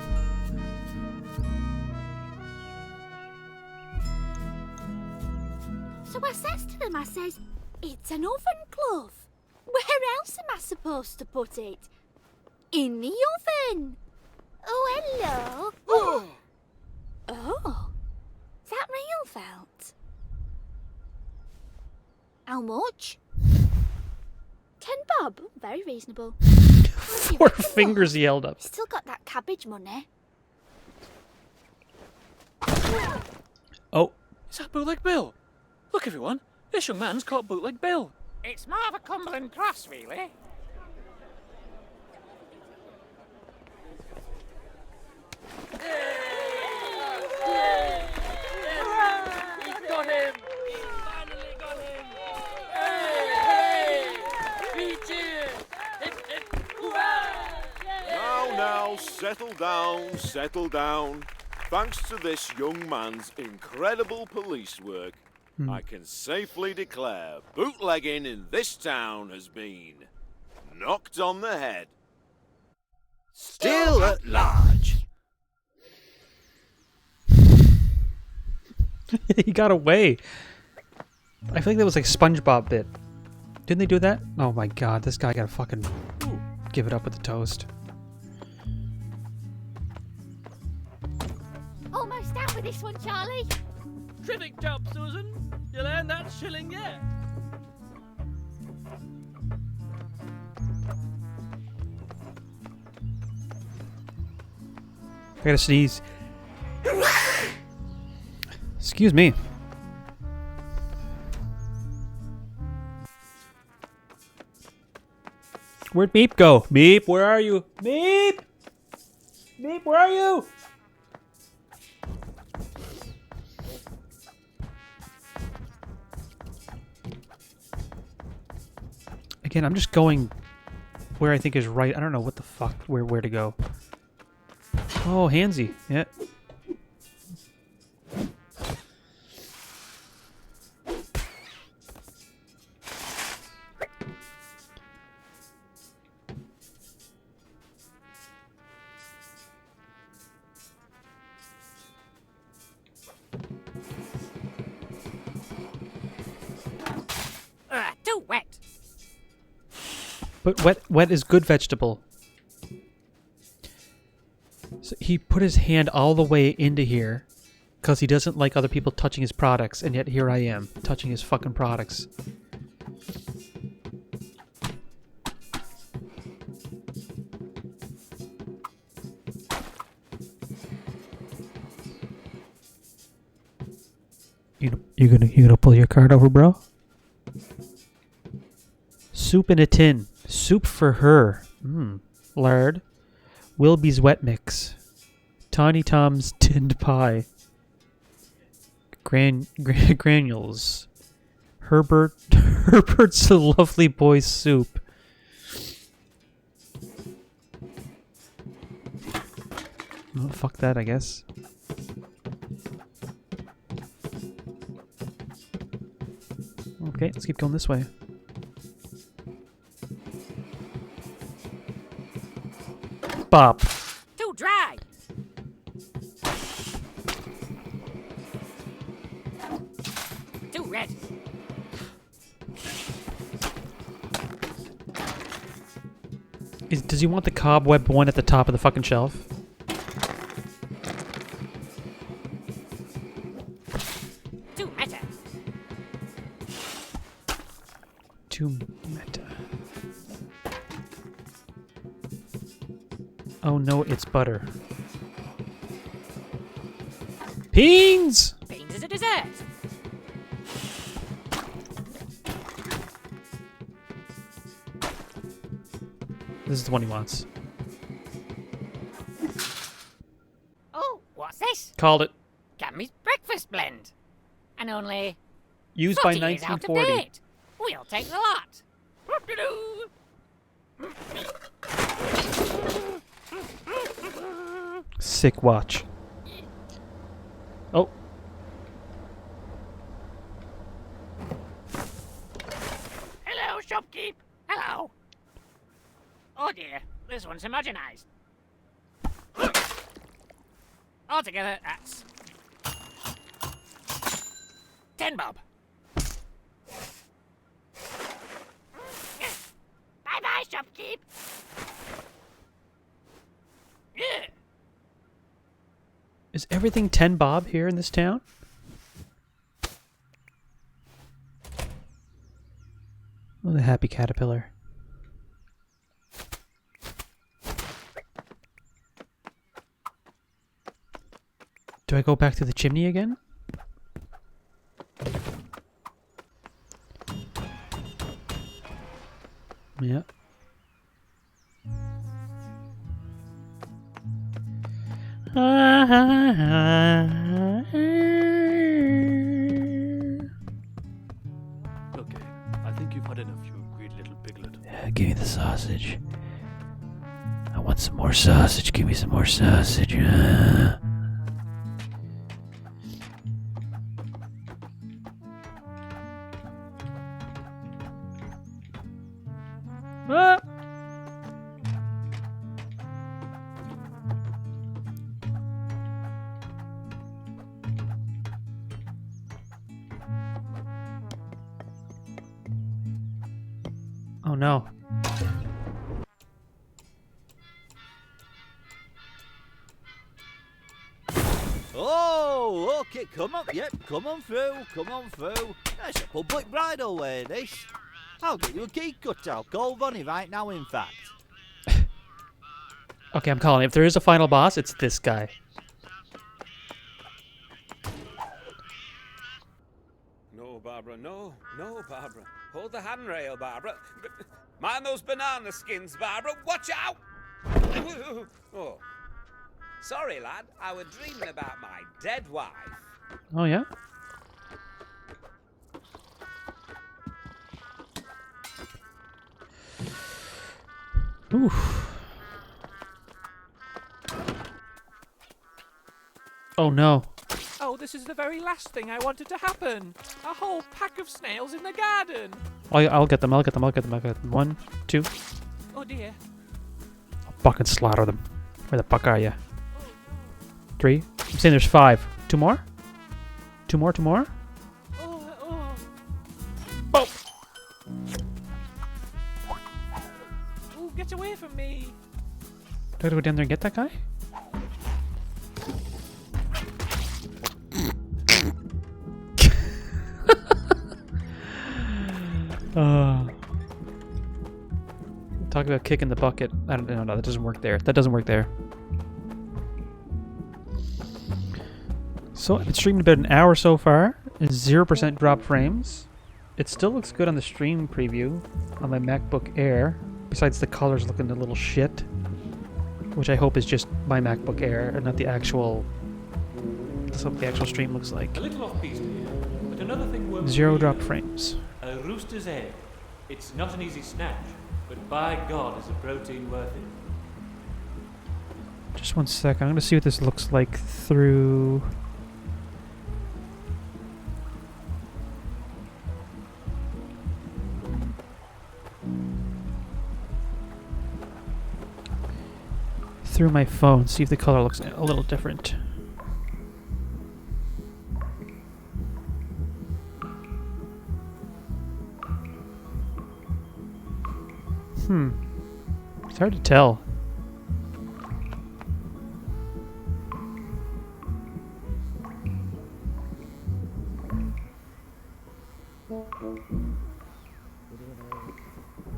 So I says to them, I says, it's an oven glove. Where else am I supposed to put it? In the oven. Oh, hello. Oh, is that real felt? How much? 10 bob. Very reasonable. 4 fingers he held up. Still got that cabbage money. Oh. Is that Bootleg Bill? Look, everyone. This young man's caught Bootleg Bill. It's more of a Cumberland cross, really. He's got him! He's finally got him! Hey! Three cheers! Hip, hip, hurrah! Now, settle down. Thanks to this young man's incredible police work, I can safely declare bootlegging in this town has been knocked on the head. Still at large. He got away. I feel like that was like SpongeBob bit. Didn't they do that? Oh my god, this guy gotta fucking give it up with the toast. Almost out with this one, Charlie. Terrific job, Susan. You'll earn that shilling yet. I gotta sneeze. Excuse me. Where'd Meep go? Meep, where are you? Meep! Meep, where are you? Again, I'm just going where I think is right. I don't know what the fuck, where to go. Oh, handsy. Yeah. Too wet. But wet is good vegetable. So he put his hand all the way into here because he doesn't like other people touching his products, and yet here I am touching his fucking products. You gonna pull your card over, bro? Soup in a tin. Soup for her. Lard. Wilby's wet mix. Tawny Tom's tinned pie. Granules. Herbert's lovely boy soup. Oh, fuck that, I guess. Okay, let's keep going this way. Bop. Too dry. Too red. Does he want the cobweb one at the top of the fucking shelf? Too meta. Too meta. Oh no, it's butter. Beans! Beans is a dessert. This is the one he wants. Oh, what's this? Called it. Cammy's breakfast blend. And only Used by 40 years out of 1940. date. We'll take the lot. Sick watch. Oh. Hello, shopkeep. Hello. Oh dear, this one's homogenized. Altogether, that's 10 bob. Bye-bye, shopkeep. Yeah. Is everything 10 bob here in this town? Oh, the happy caterpillar. Do I go back to the chimney again? Yeah. Okay, I think you've had enough, you great little piglet. Give me the sausage. I want some more sausage. Give me some more sausage. Ah! Oh no. Oh, okay, come on, yep, come on through. That's a public bridal way, this. I'll get you a key cut. I'll call Vonnie right now, in fact. Okay, I'm calling. If there is a final boss, it's this guy. No, Barbara, no, Barbara. Hold the handrail, Barbara. Mind those banana skins, Barbara. Watch out! Oh. Sorry, lad. I was dreaming about my dead wife. Oh yeah? Oof. Oh no. Oh, this is the very last thing I wanted to happen. A whole pack of snails in the garden. I'll get them. I'll get them. 1, 2. Oh dear. I'll fucking slaughter them. Where the fuck are you? 3. I'm saying there's 5. 2 more? 2 more? Oh. Oh! Ooh, get away from me. Do I go down there and get that guy? Talk about kicking the bucket. I don't know. That doesn't work there. So I've been streaming about an hour so far. 0% drop frames. It still looks good on the stream preview on my MacBook Air. Besides the colors looking a little shit, which I hope is just my MacBook Air and not the actual. That's what the actual stream looks like. A little off piece here, but another thing worth 0 drop frames. A rooster's egg. It's not an easy snatch, but by God is the protein worth it. Just one sec. I'm gonna see what this looks like through. Through my phone, see if the color looks a little different. It's hard to tell.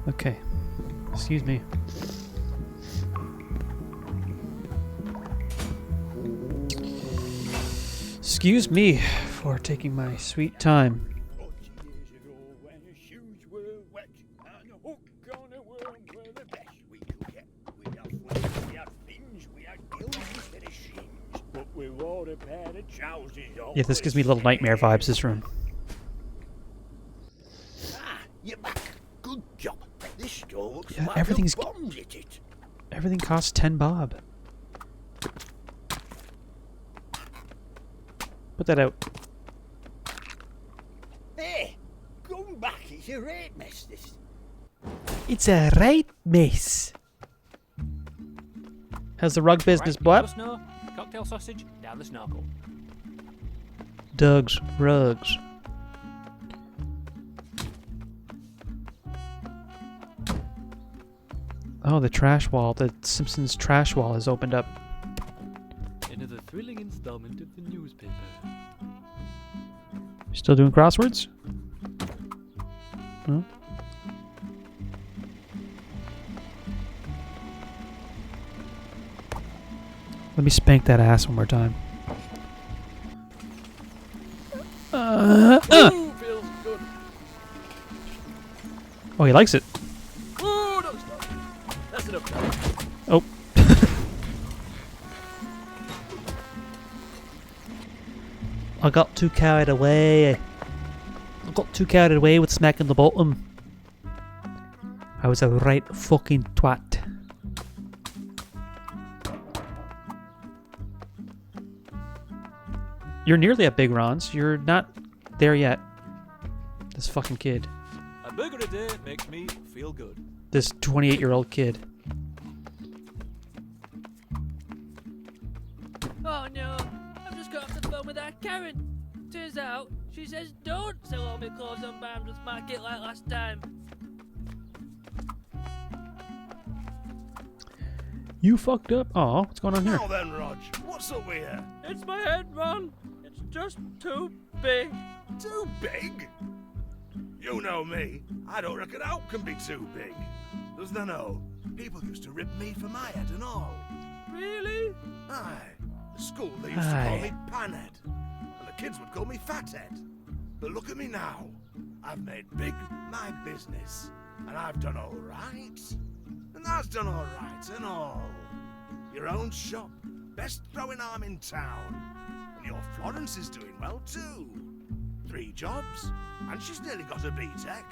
Okay. Excuse me. Excuse me for taking my sweet time. Yeah, this gives me little nightmare vibes, this room. You're back. Good job. This store looks Yeah, like everything's... the bombs hit it. Everything costs 10 bob. Put that out. Hey, come back. It's a rape mess, this. It's a right mess. How's the rug business, Right, bud? snow, cocktail sausage, down the snorkel. Doug's rugs. Oh, the trash wall. The Simpsons trash wall has opened up. Another thrilling installment of the newspaper. Still doing crosswords? No? Let me spank that ass one more time. Ooh, feels good. Oh, he likes it. Ooh, no, stop. That's enough now. Oh. I got too carried away. I got too carried away with smacking the bottom. I was a right fucking twat. You're nearly at Big Ron's. You're not there yet. This fucking kid. A burger a day makes me feel good. This 28-year-old kid. Oh no, I've just got off the phone with that Karen. Turns out, she says don't sell all my clothes on Bambles Market like last time. You fucked up. Oh, what's going on here? Now then, Rog, what's up here? It's my head, Ron. It's just too big. Too big? You know me. I don't reckon out can be too big. Doesn't I know? People used to rip me for my head and all. Really? Aye. At school they used to call me Panhead. And the kids would call me Fathead. But look at me now. I've made big my business. And I've done all right. And that's done all right and all. Your own shop. Best throwing arm in town. And your Florence is doing well too. 3 jobs. And she's nearly got a B-Tech.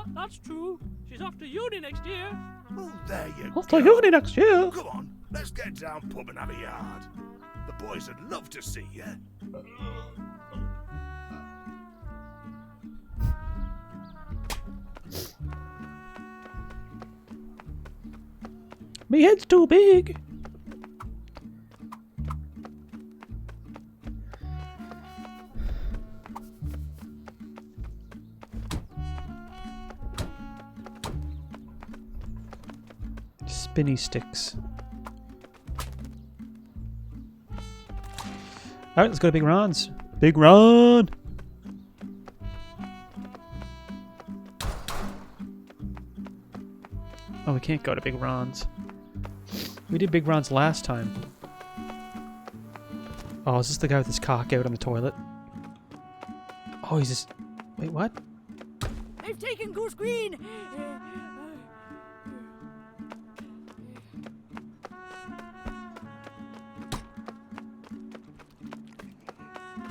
That's true. She's off to uni next year. Oh, there you Off go. to uni next year. Come on, let's get down pub and have a yard. The boys would love to see you. My head's too big. Spinny sticks. Alright, let's go to Big Ron's. Big Ron! Oh, we can't go to Big Ron's. We did Big Ron's last time. Oh, is this the guy with his cock out on the toilet? Oh, he's just... Wait, what? They've taken Goose Green.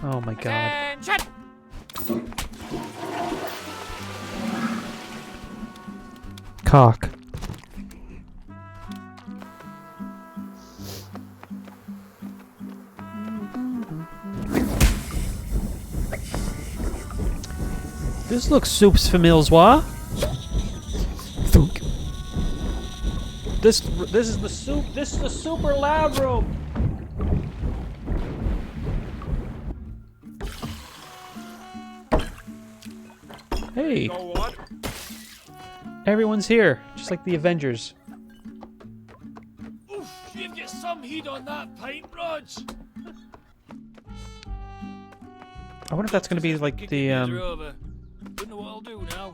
Oh my god. Attention! Cock. This looks soups familiar. Thunk. This is the soup. This is the super loud room. Hey, Go on. everyone's here, just like the Avengers. Oof, you get some heat on that pipe, Rog. I wonder if that's gonna be like Kick the your geezer over. Don't know what I'll do now.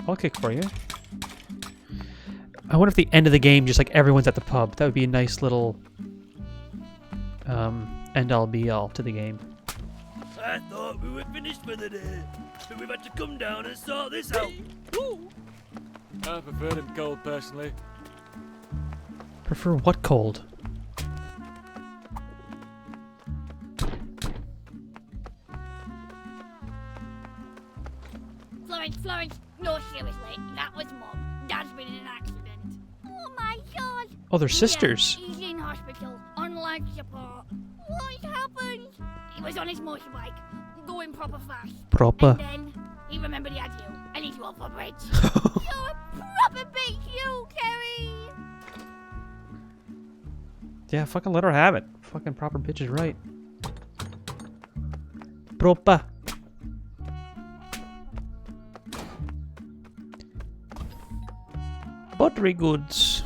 I'll kick for you. I wonder if the end of the game, just like everyone's at the pub. That would be a nice little end all be all to the game. I thought we were finished for the day, but we've had to come down and sort this out. Woo. I prefer them cold, personally. Prefer what cold? Florence, no, seriously, that was Mum. Dad's been in an accident. Oh my god! Oh, they're sisters. Yeah, he's in hospital, on life support. What happened? He was on his motorbike, going proper fast. Proper. And then he remembered he had you, and he drove off a bridge. You're a proper big you, Kerry! Yeah, fucking let her have it. Fucking proper bitch is right. Proper. Buttery goods.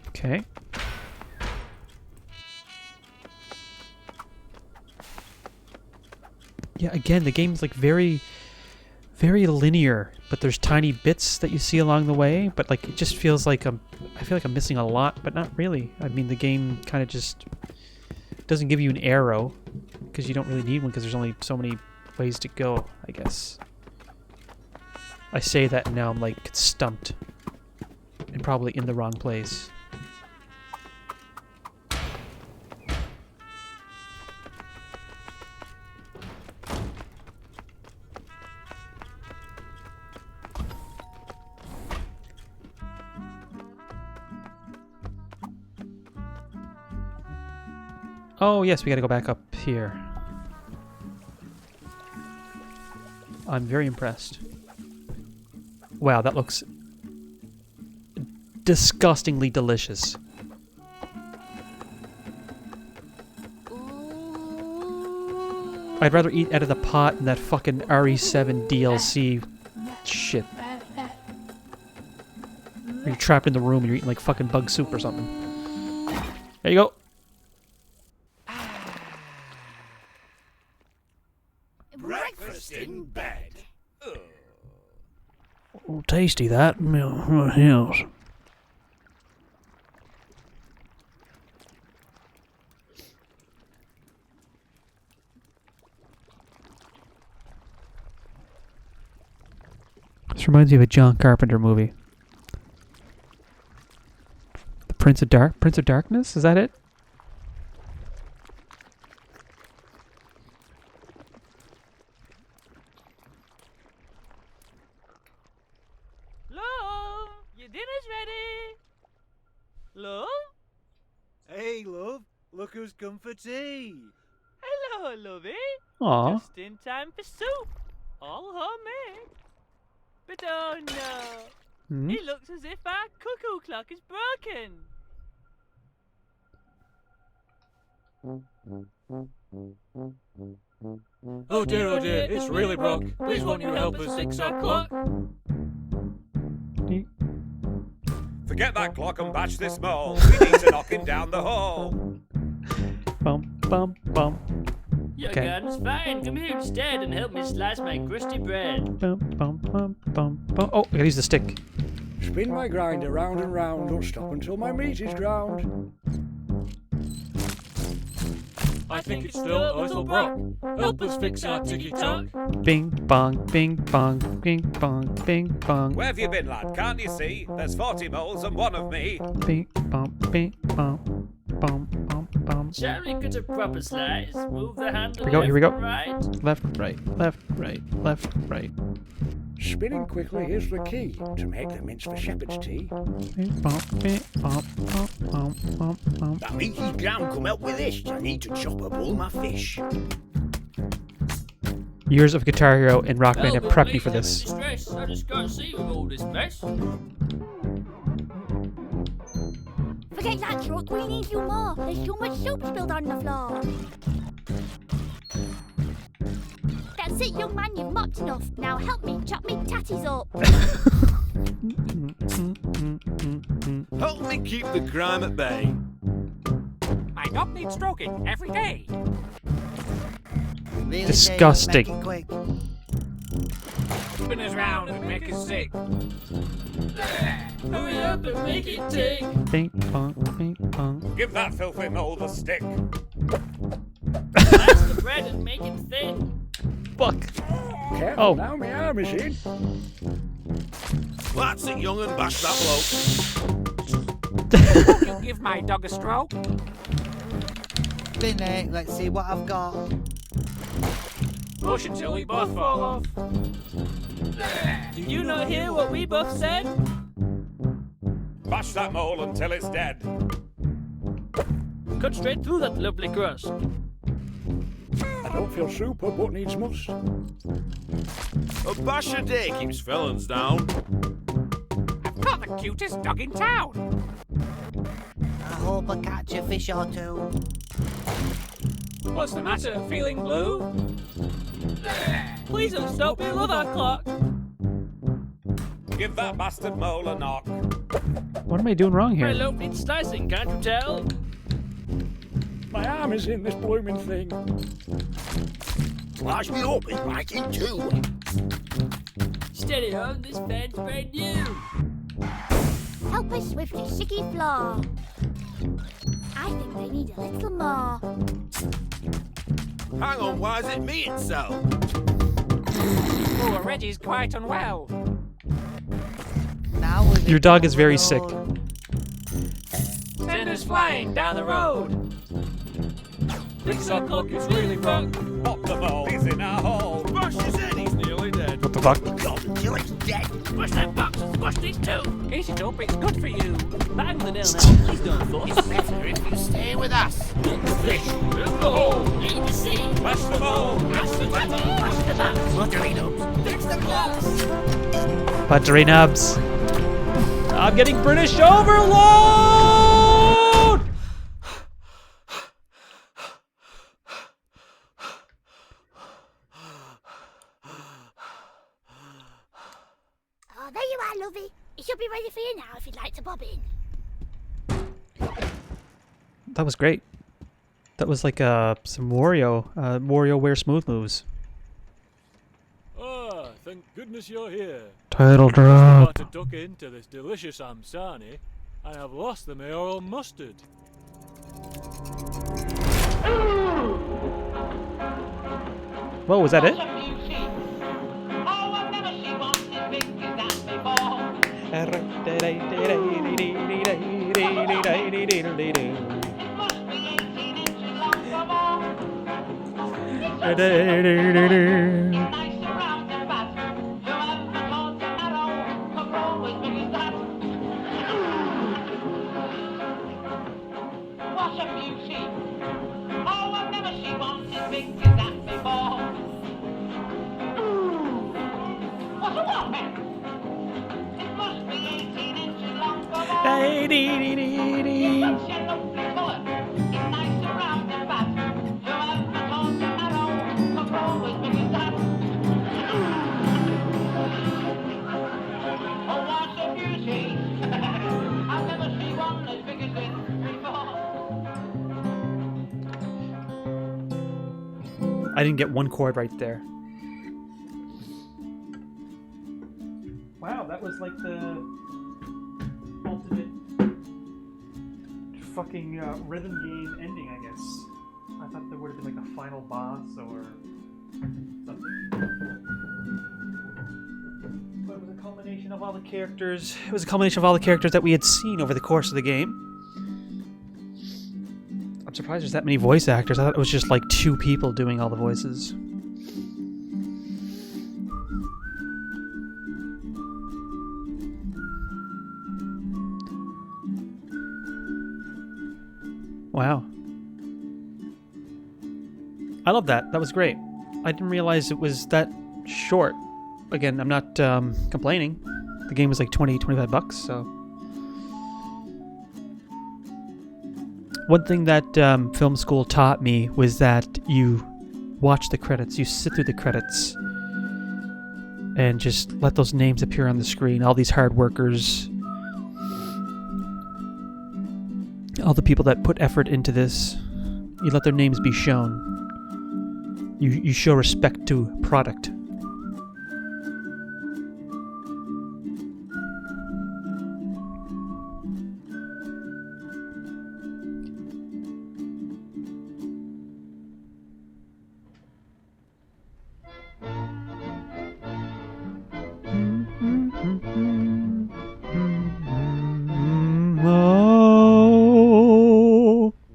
Okay. Yeah, again, the game's like very linear, but there's tiny bits that you see along the way, but like it just feels like I feel like I'm missing a lot, but not really. I mean, the game kind of just doesn't give you an arrow because you don't really need one because there's only so many ways to go, I guess. I say that and now I'm like stumped and probably in the wrong place. Oh, yes, we gotta go back up here. I'm very impressed. Wow, that looks disgustingly delicious. I'd rather eat out of the pot than that fucking RE7 DLC shit. Where you're trapped in the room and you're eating like fucking bug soup or something. There you go. Breakfast in bed. Oh, tasty that. Yes. This reminds me of a John Carpenter movie. The Prince of Darkness? Is that it? Love, your dinner's ready. Love? Hey, love, look who's come for tea. Hello, lovey. Aw. Just in time for soup. All homemade. But oh no, Hmm? it looks as if our cuckoo clock is broken. Oh dear, it's really broke. Please won't you help us fix our clock? Forget that clock and batch this mole. We need to knock him down the hall. Bum, bum, bum. Your Okay. garden's fine. Come here instead and help me slice my crusty bread. Bum, bum, bum, bum, bum. Oh, I gotta use the stick. Spin my grinder round and round, don't stop until my meat is ground. I think it's still a little broke. Help us fix our ticky-tock. Bing, bong, bing, bong, bing, bong, bing, bong. Where have you been, lad? Can't you see? There's 40 moles and one of me. Bing, bong, bing, bong, bum, bum, bum. Shall we cut a proper slice? Move the handle Here we go, here we go. left and right. Left, right, left, right, left, right. Spinning quickly is the key to make the mince for shepherd's tea. That meaty's ground come out with this. I need to chop up all my fish. Years of Guitar Hero and Rock Band have prepped me for this. Distress. I just can't see with all this mess. Forget that truck, we need you more. There's too much soup spilled on the floor. That's it, young man, you've mopped enough. Now help me chop me tatties up. Help me keep the crime at bay. My dog needs stroking every day. Really, Disgusting. Dave, make it quick. Spin us round and make us sick. Hurry up and make it tick. Bing bong, bing bong. Give that filthy mole the stick. Slice the bread and make it thin. Fuck. Careful Oh. now, my arm is in. That's it, young and bash that bloke. You give my dog a stroke. Spin it, let's see what I've got. Push until we both fall off. Do you not hear what we both said? Bash that mole until it's dead. Cut straight through that lovely crust. I don't feel super, but needs must. A bash a day keeps felons down. I've got the cutest dog in town. I hope I catch a fish or two. What's the matter? Feeling blue? Please don't stop, we love our clock. Give that bastard mole a knock. What am I doing wrong My here? loaf needs slicing, can't you tell? My arm is in this blooming thing. Slice me up and right in two. Steady on, this fan's brand new. Help us with the sticky floor. I think they need a little more. Hang on, why is it me itself? Oh, Reggie's quite unwell. Now we're Your dog is very sick. Send us flying down the road. This our clock is really wrong. Pop the mole, he's in our hole. Bash his head, he's nearly dead. What the fuck? God, until it's dead. Squash that box, squash these two. Eat it up, it's good for you. Bang the nail now, please don't fuss. It's better if you stay with us. Fish in the hole. Eat the sea. Bash the mole. Crash the tatty. Crash the nuts. Buttery nubs. Fix the clocks. Buttery nubs. I'm getting British overload! Oh, there you are, lovey. It should be ready for you now if you'd like to bob in. That was great. That was like some WarioWare smooth moves. Ah, thank goodness you're here. Title I drop. to duck into this delicious amsani, and I've lost the mayoral mustard. Whoa, was that it? I didn't get one chord right there. Wow, that was like the ultimate fucking rhythm game ending, I guess. I thought there would have been like a final boss or something. But it was a culmination of all the characters. It was a culmination of all the characters that we had seen over the course of the game. I'm surprised there's that many voice actors. I thought it was just like 2 people doing all the voices. Wow. I love that. That was great. I didn't realize it was that short. Again, I'm not complaining. The game was like $20-25, so. One thing that film school taught me was that you watch the credits, you sit through the credits, and just let those names appear on the screen. All these hard workers, all the people that put effort into this, you let their names be shown. You show respect to product.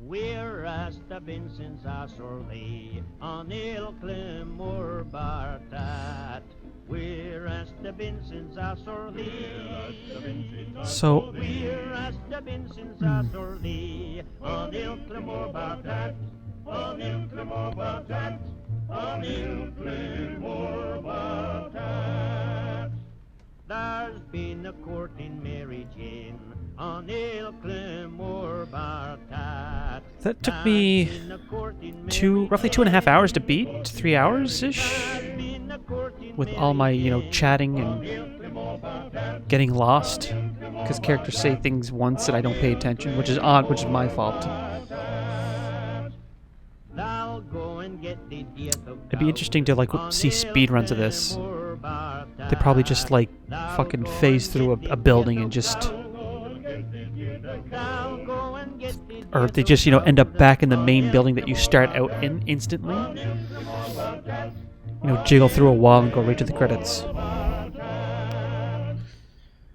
We're as the Vincent's Assorley on Ilclimore Bartat. We're as the Vincent's Assorley. So, We're as the Vincent's Assorley on Ilclimore Bartat. On Ilclimore Bartat. On Ilclimore Bartat. There's been a court in Mary Jane on Ilclimore Bartat. that took me roughly 2.5 hours to beat, 3 hours-ish, with all my, chatting and getting lost, because characters say things once and I don't pay attention, which is odd, which is my fault. It'd be interesting to see speedruns of this. They probably just fucking phase through a building and just, or they just end up back in the main building that you start out in instantly. Jiggle through a wall and go right to the credits.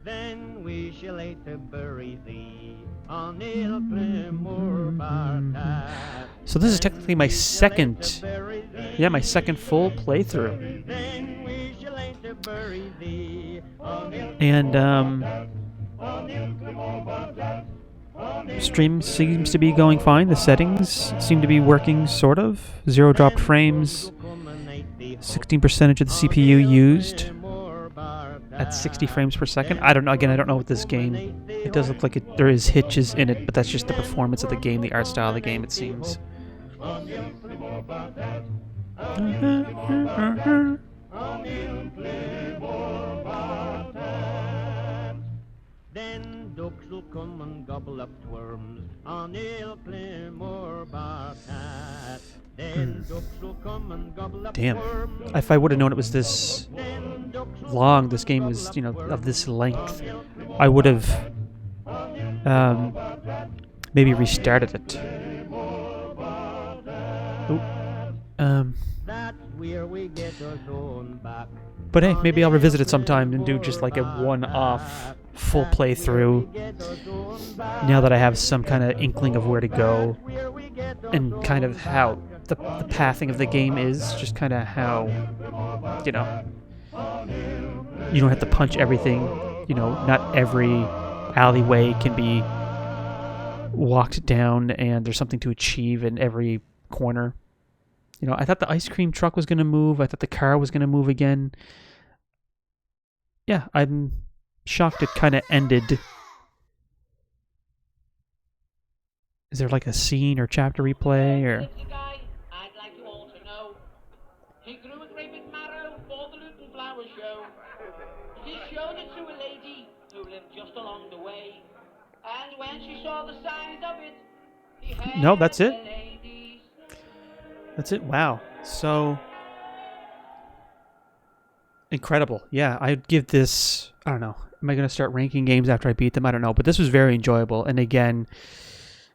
Then we shall later bury thee on Ilclimore Bartat. So this is technically my second full playthrough. And stream seems to be going fine. The settings seem to be working, sort of. 0 dropped frames. 16% of the CPU used at 60 frames per second. I don't know. Again, I don't know what this game. It does look like there is hitches in it, but that's just the performance of the game, the art style of the game, it seems. Then ducks will come and gobble up worms on Ilclimore Bartat. Then ducks will come and gobble up Damn. worms. If I would have known it was this long, this game was, of this length, I would have maybe restarted it. But hey, maybe I'll revisit it sometime and do just like a one-off full playthrough. Now that I have some kind of inkling of where to go and kind of how the pathing of the game is, just kind of how, you don't have to punch everything. Not every alleyway can be walked down and there's something to achieve in every corner. I thought the ice cream truck was going to move. I thought the car was going to move again. Yeah, I'm shocked it kind of ended. Is there like a scene or chapter replay or? I'd like you all to know. He grew a great big marrow for the Luton Flower Show. He showed it to a lady who lived just along the way. And when she saw the signs of it, he had No, that's it. the ladies. That's it. Wow. So incredible. Yeah, I'd give this, I don't know. Am I going to start ranking games after I beat them? I don't know. But this was very enjoyable. And again,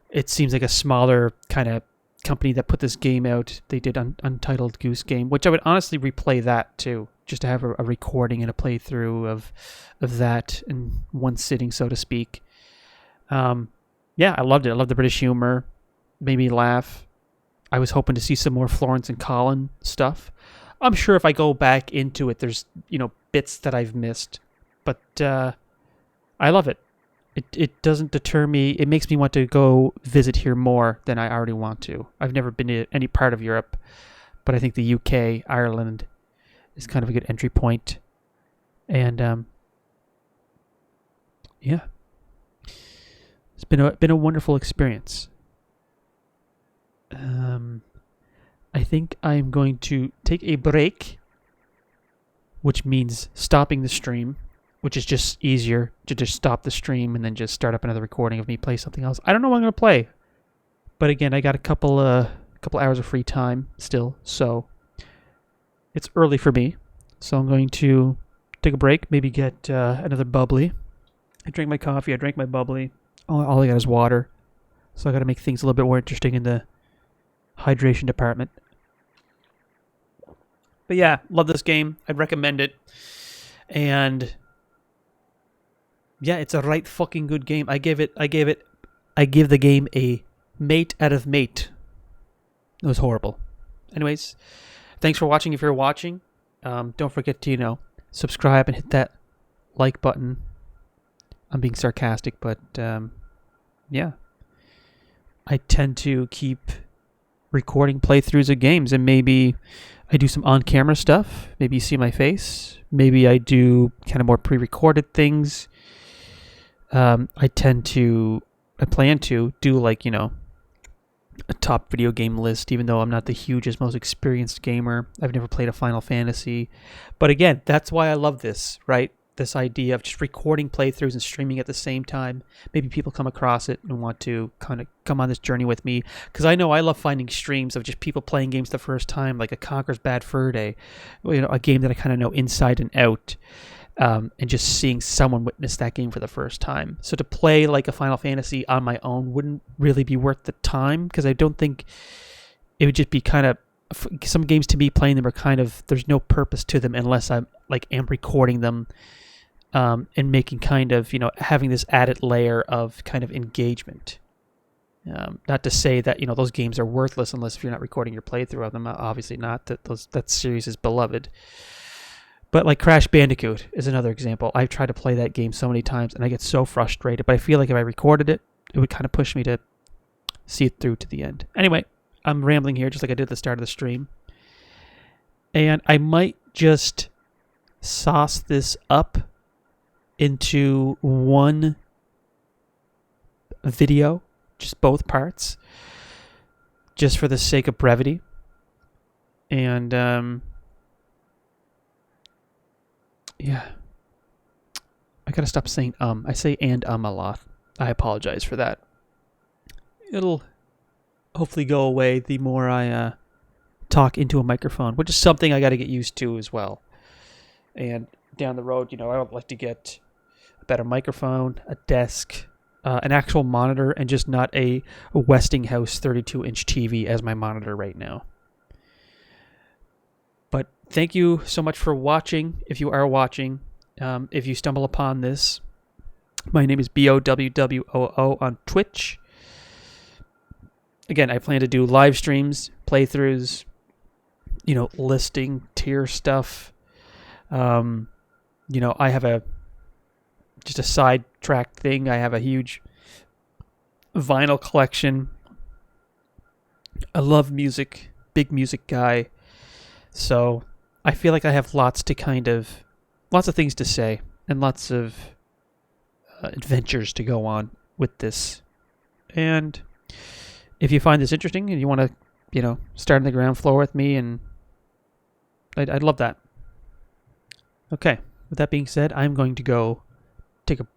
it seems like a smaller kind of company that put this game out. They did Untitled Goose Game, which I would honestly replay that too, just to have a recording and a playthrough of that in one sitting, so to speak. Yeah, I loved it. I loved the British humor. Made me laugh. I was hoping to see some more Florence and Colin stuff. I'm sure if I go back into it, there's, bits that I've missed. But I love it. it doesn't deter me. It makes me want to go visit here more than I already want to. I've never been to any part of Europe, but I think the UK, Ireland is kind of a good entry point. And yeah, it's been a wonderful experience. I think I'm going to take a break, which means stopping the stream, which is just easier to just stop the stream and then just start up another recording of me play something else. I don't know what I'm going to play, but again, I got a couple hours of free time still, so it's early for me. So I'm going to take a break, maybe get another bubbly. I drank my coffee, I drank my bubbly. All I got is water, so I got to make things a little bit more interesting in the hydration department. But yeah, love this game. I'd recommend it. And yeah, it's a right fucking good game. I give the game a mate out of mate. It was horrible. Anyways, thanks for watching if you're watching. Don't forget to, subscribe and hit that like button. I'm being sarcastic, but yeah. I tend to keep recording playthroughs of games, and maybe I do some on-camera stuff. Maybe you see my face. Maybe I do kind of more pre-recorded things. I plan to do like, a top video game list, even though I'm not the hugest, most experienced gamer. I've never played a Final Fantasy. But again, that's why I love this, right? This idea of just recording playthroughs and streaming at the same time. Maybe people come across it and want to kind of come on this journey with me. Because I know I love finding streams of just people playing games the first time, like a Conker's Bad Fur Day. A game that I kind of know inside and out. And just seeing someone witness that game for the first time. So to play like a Final Fantasy on my own wouldn't really be worth the time, because I don't think it would just be kind of, some games to me playing them are kind of, there's no purpose to them unless I'm like am recording them and making kind of, having this added layer of kind of engagement. Not to say that, those games are worthless unless if you're not recording your playthrough of them. Obviously not, that series is beloved. But like Crash Bandicoot is another example. I've tried to play that game so many times and I get so frustrated, but I feel like if I recorded it, it would kind of push me to see it through to the end. Anyway, I'm rambling here just like I did at the start of the stream. And I might just sauce this up into one video, just both parts, just for the sake of brevity. And yeah, I gotta stop saying I say and a lot. I apologize for that. It'll hopefully go away the more I talk into a microphone, which is something I gotta get used to as well. And down the road, I would like to get a better microphone, a desk, an actual monitor, and just not a Westinghouse 32-inch TV as my monitor right now. But thank you so much for watching. If you are watching, if you stumble upon this, my name is bowwoo on Twitch. Again, I plan to do live streams, playthroughs, listing tier stuff. I have just a sidetrack thing. I have a huge vinyl collection. I love music, big music guy. So I feel like I have lots of things to say and lots of adventures to go on with this. And if you find this interesting and you want to, start on the ground floor with me, and I'd love that. Okay, with that being said, I'm going to go take a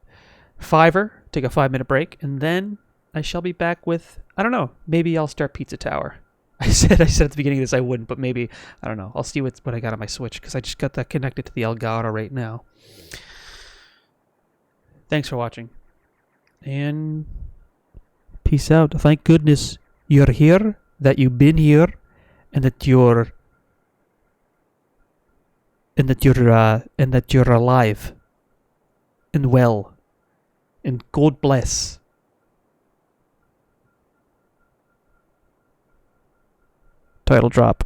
5-minute break, and then I shall be back with, I don't know, maybe I'll start Pizza Tower. I said at the beginning of this I wouldn't, but maybe, I don't know. I'll see what I got on my Switch, because I just got that connected to the Elgato right now. Thanks for watching. And peace out. Thank goodness you're here, that you've been here, and that you're alive and well. And God bless. Title drop.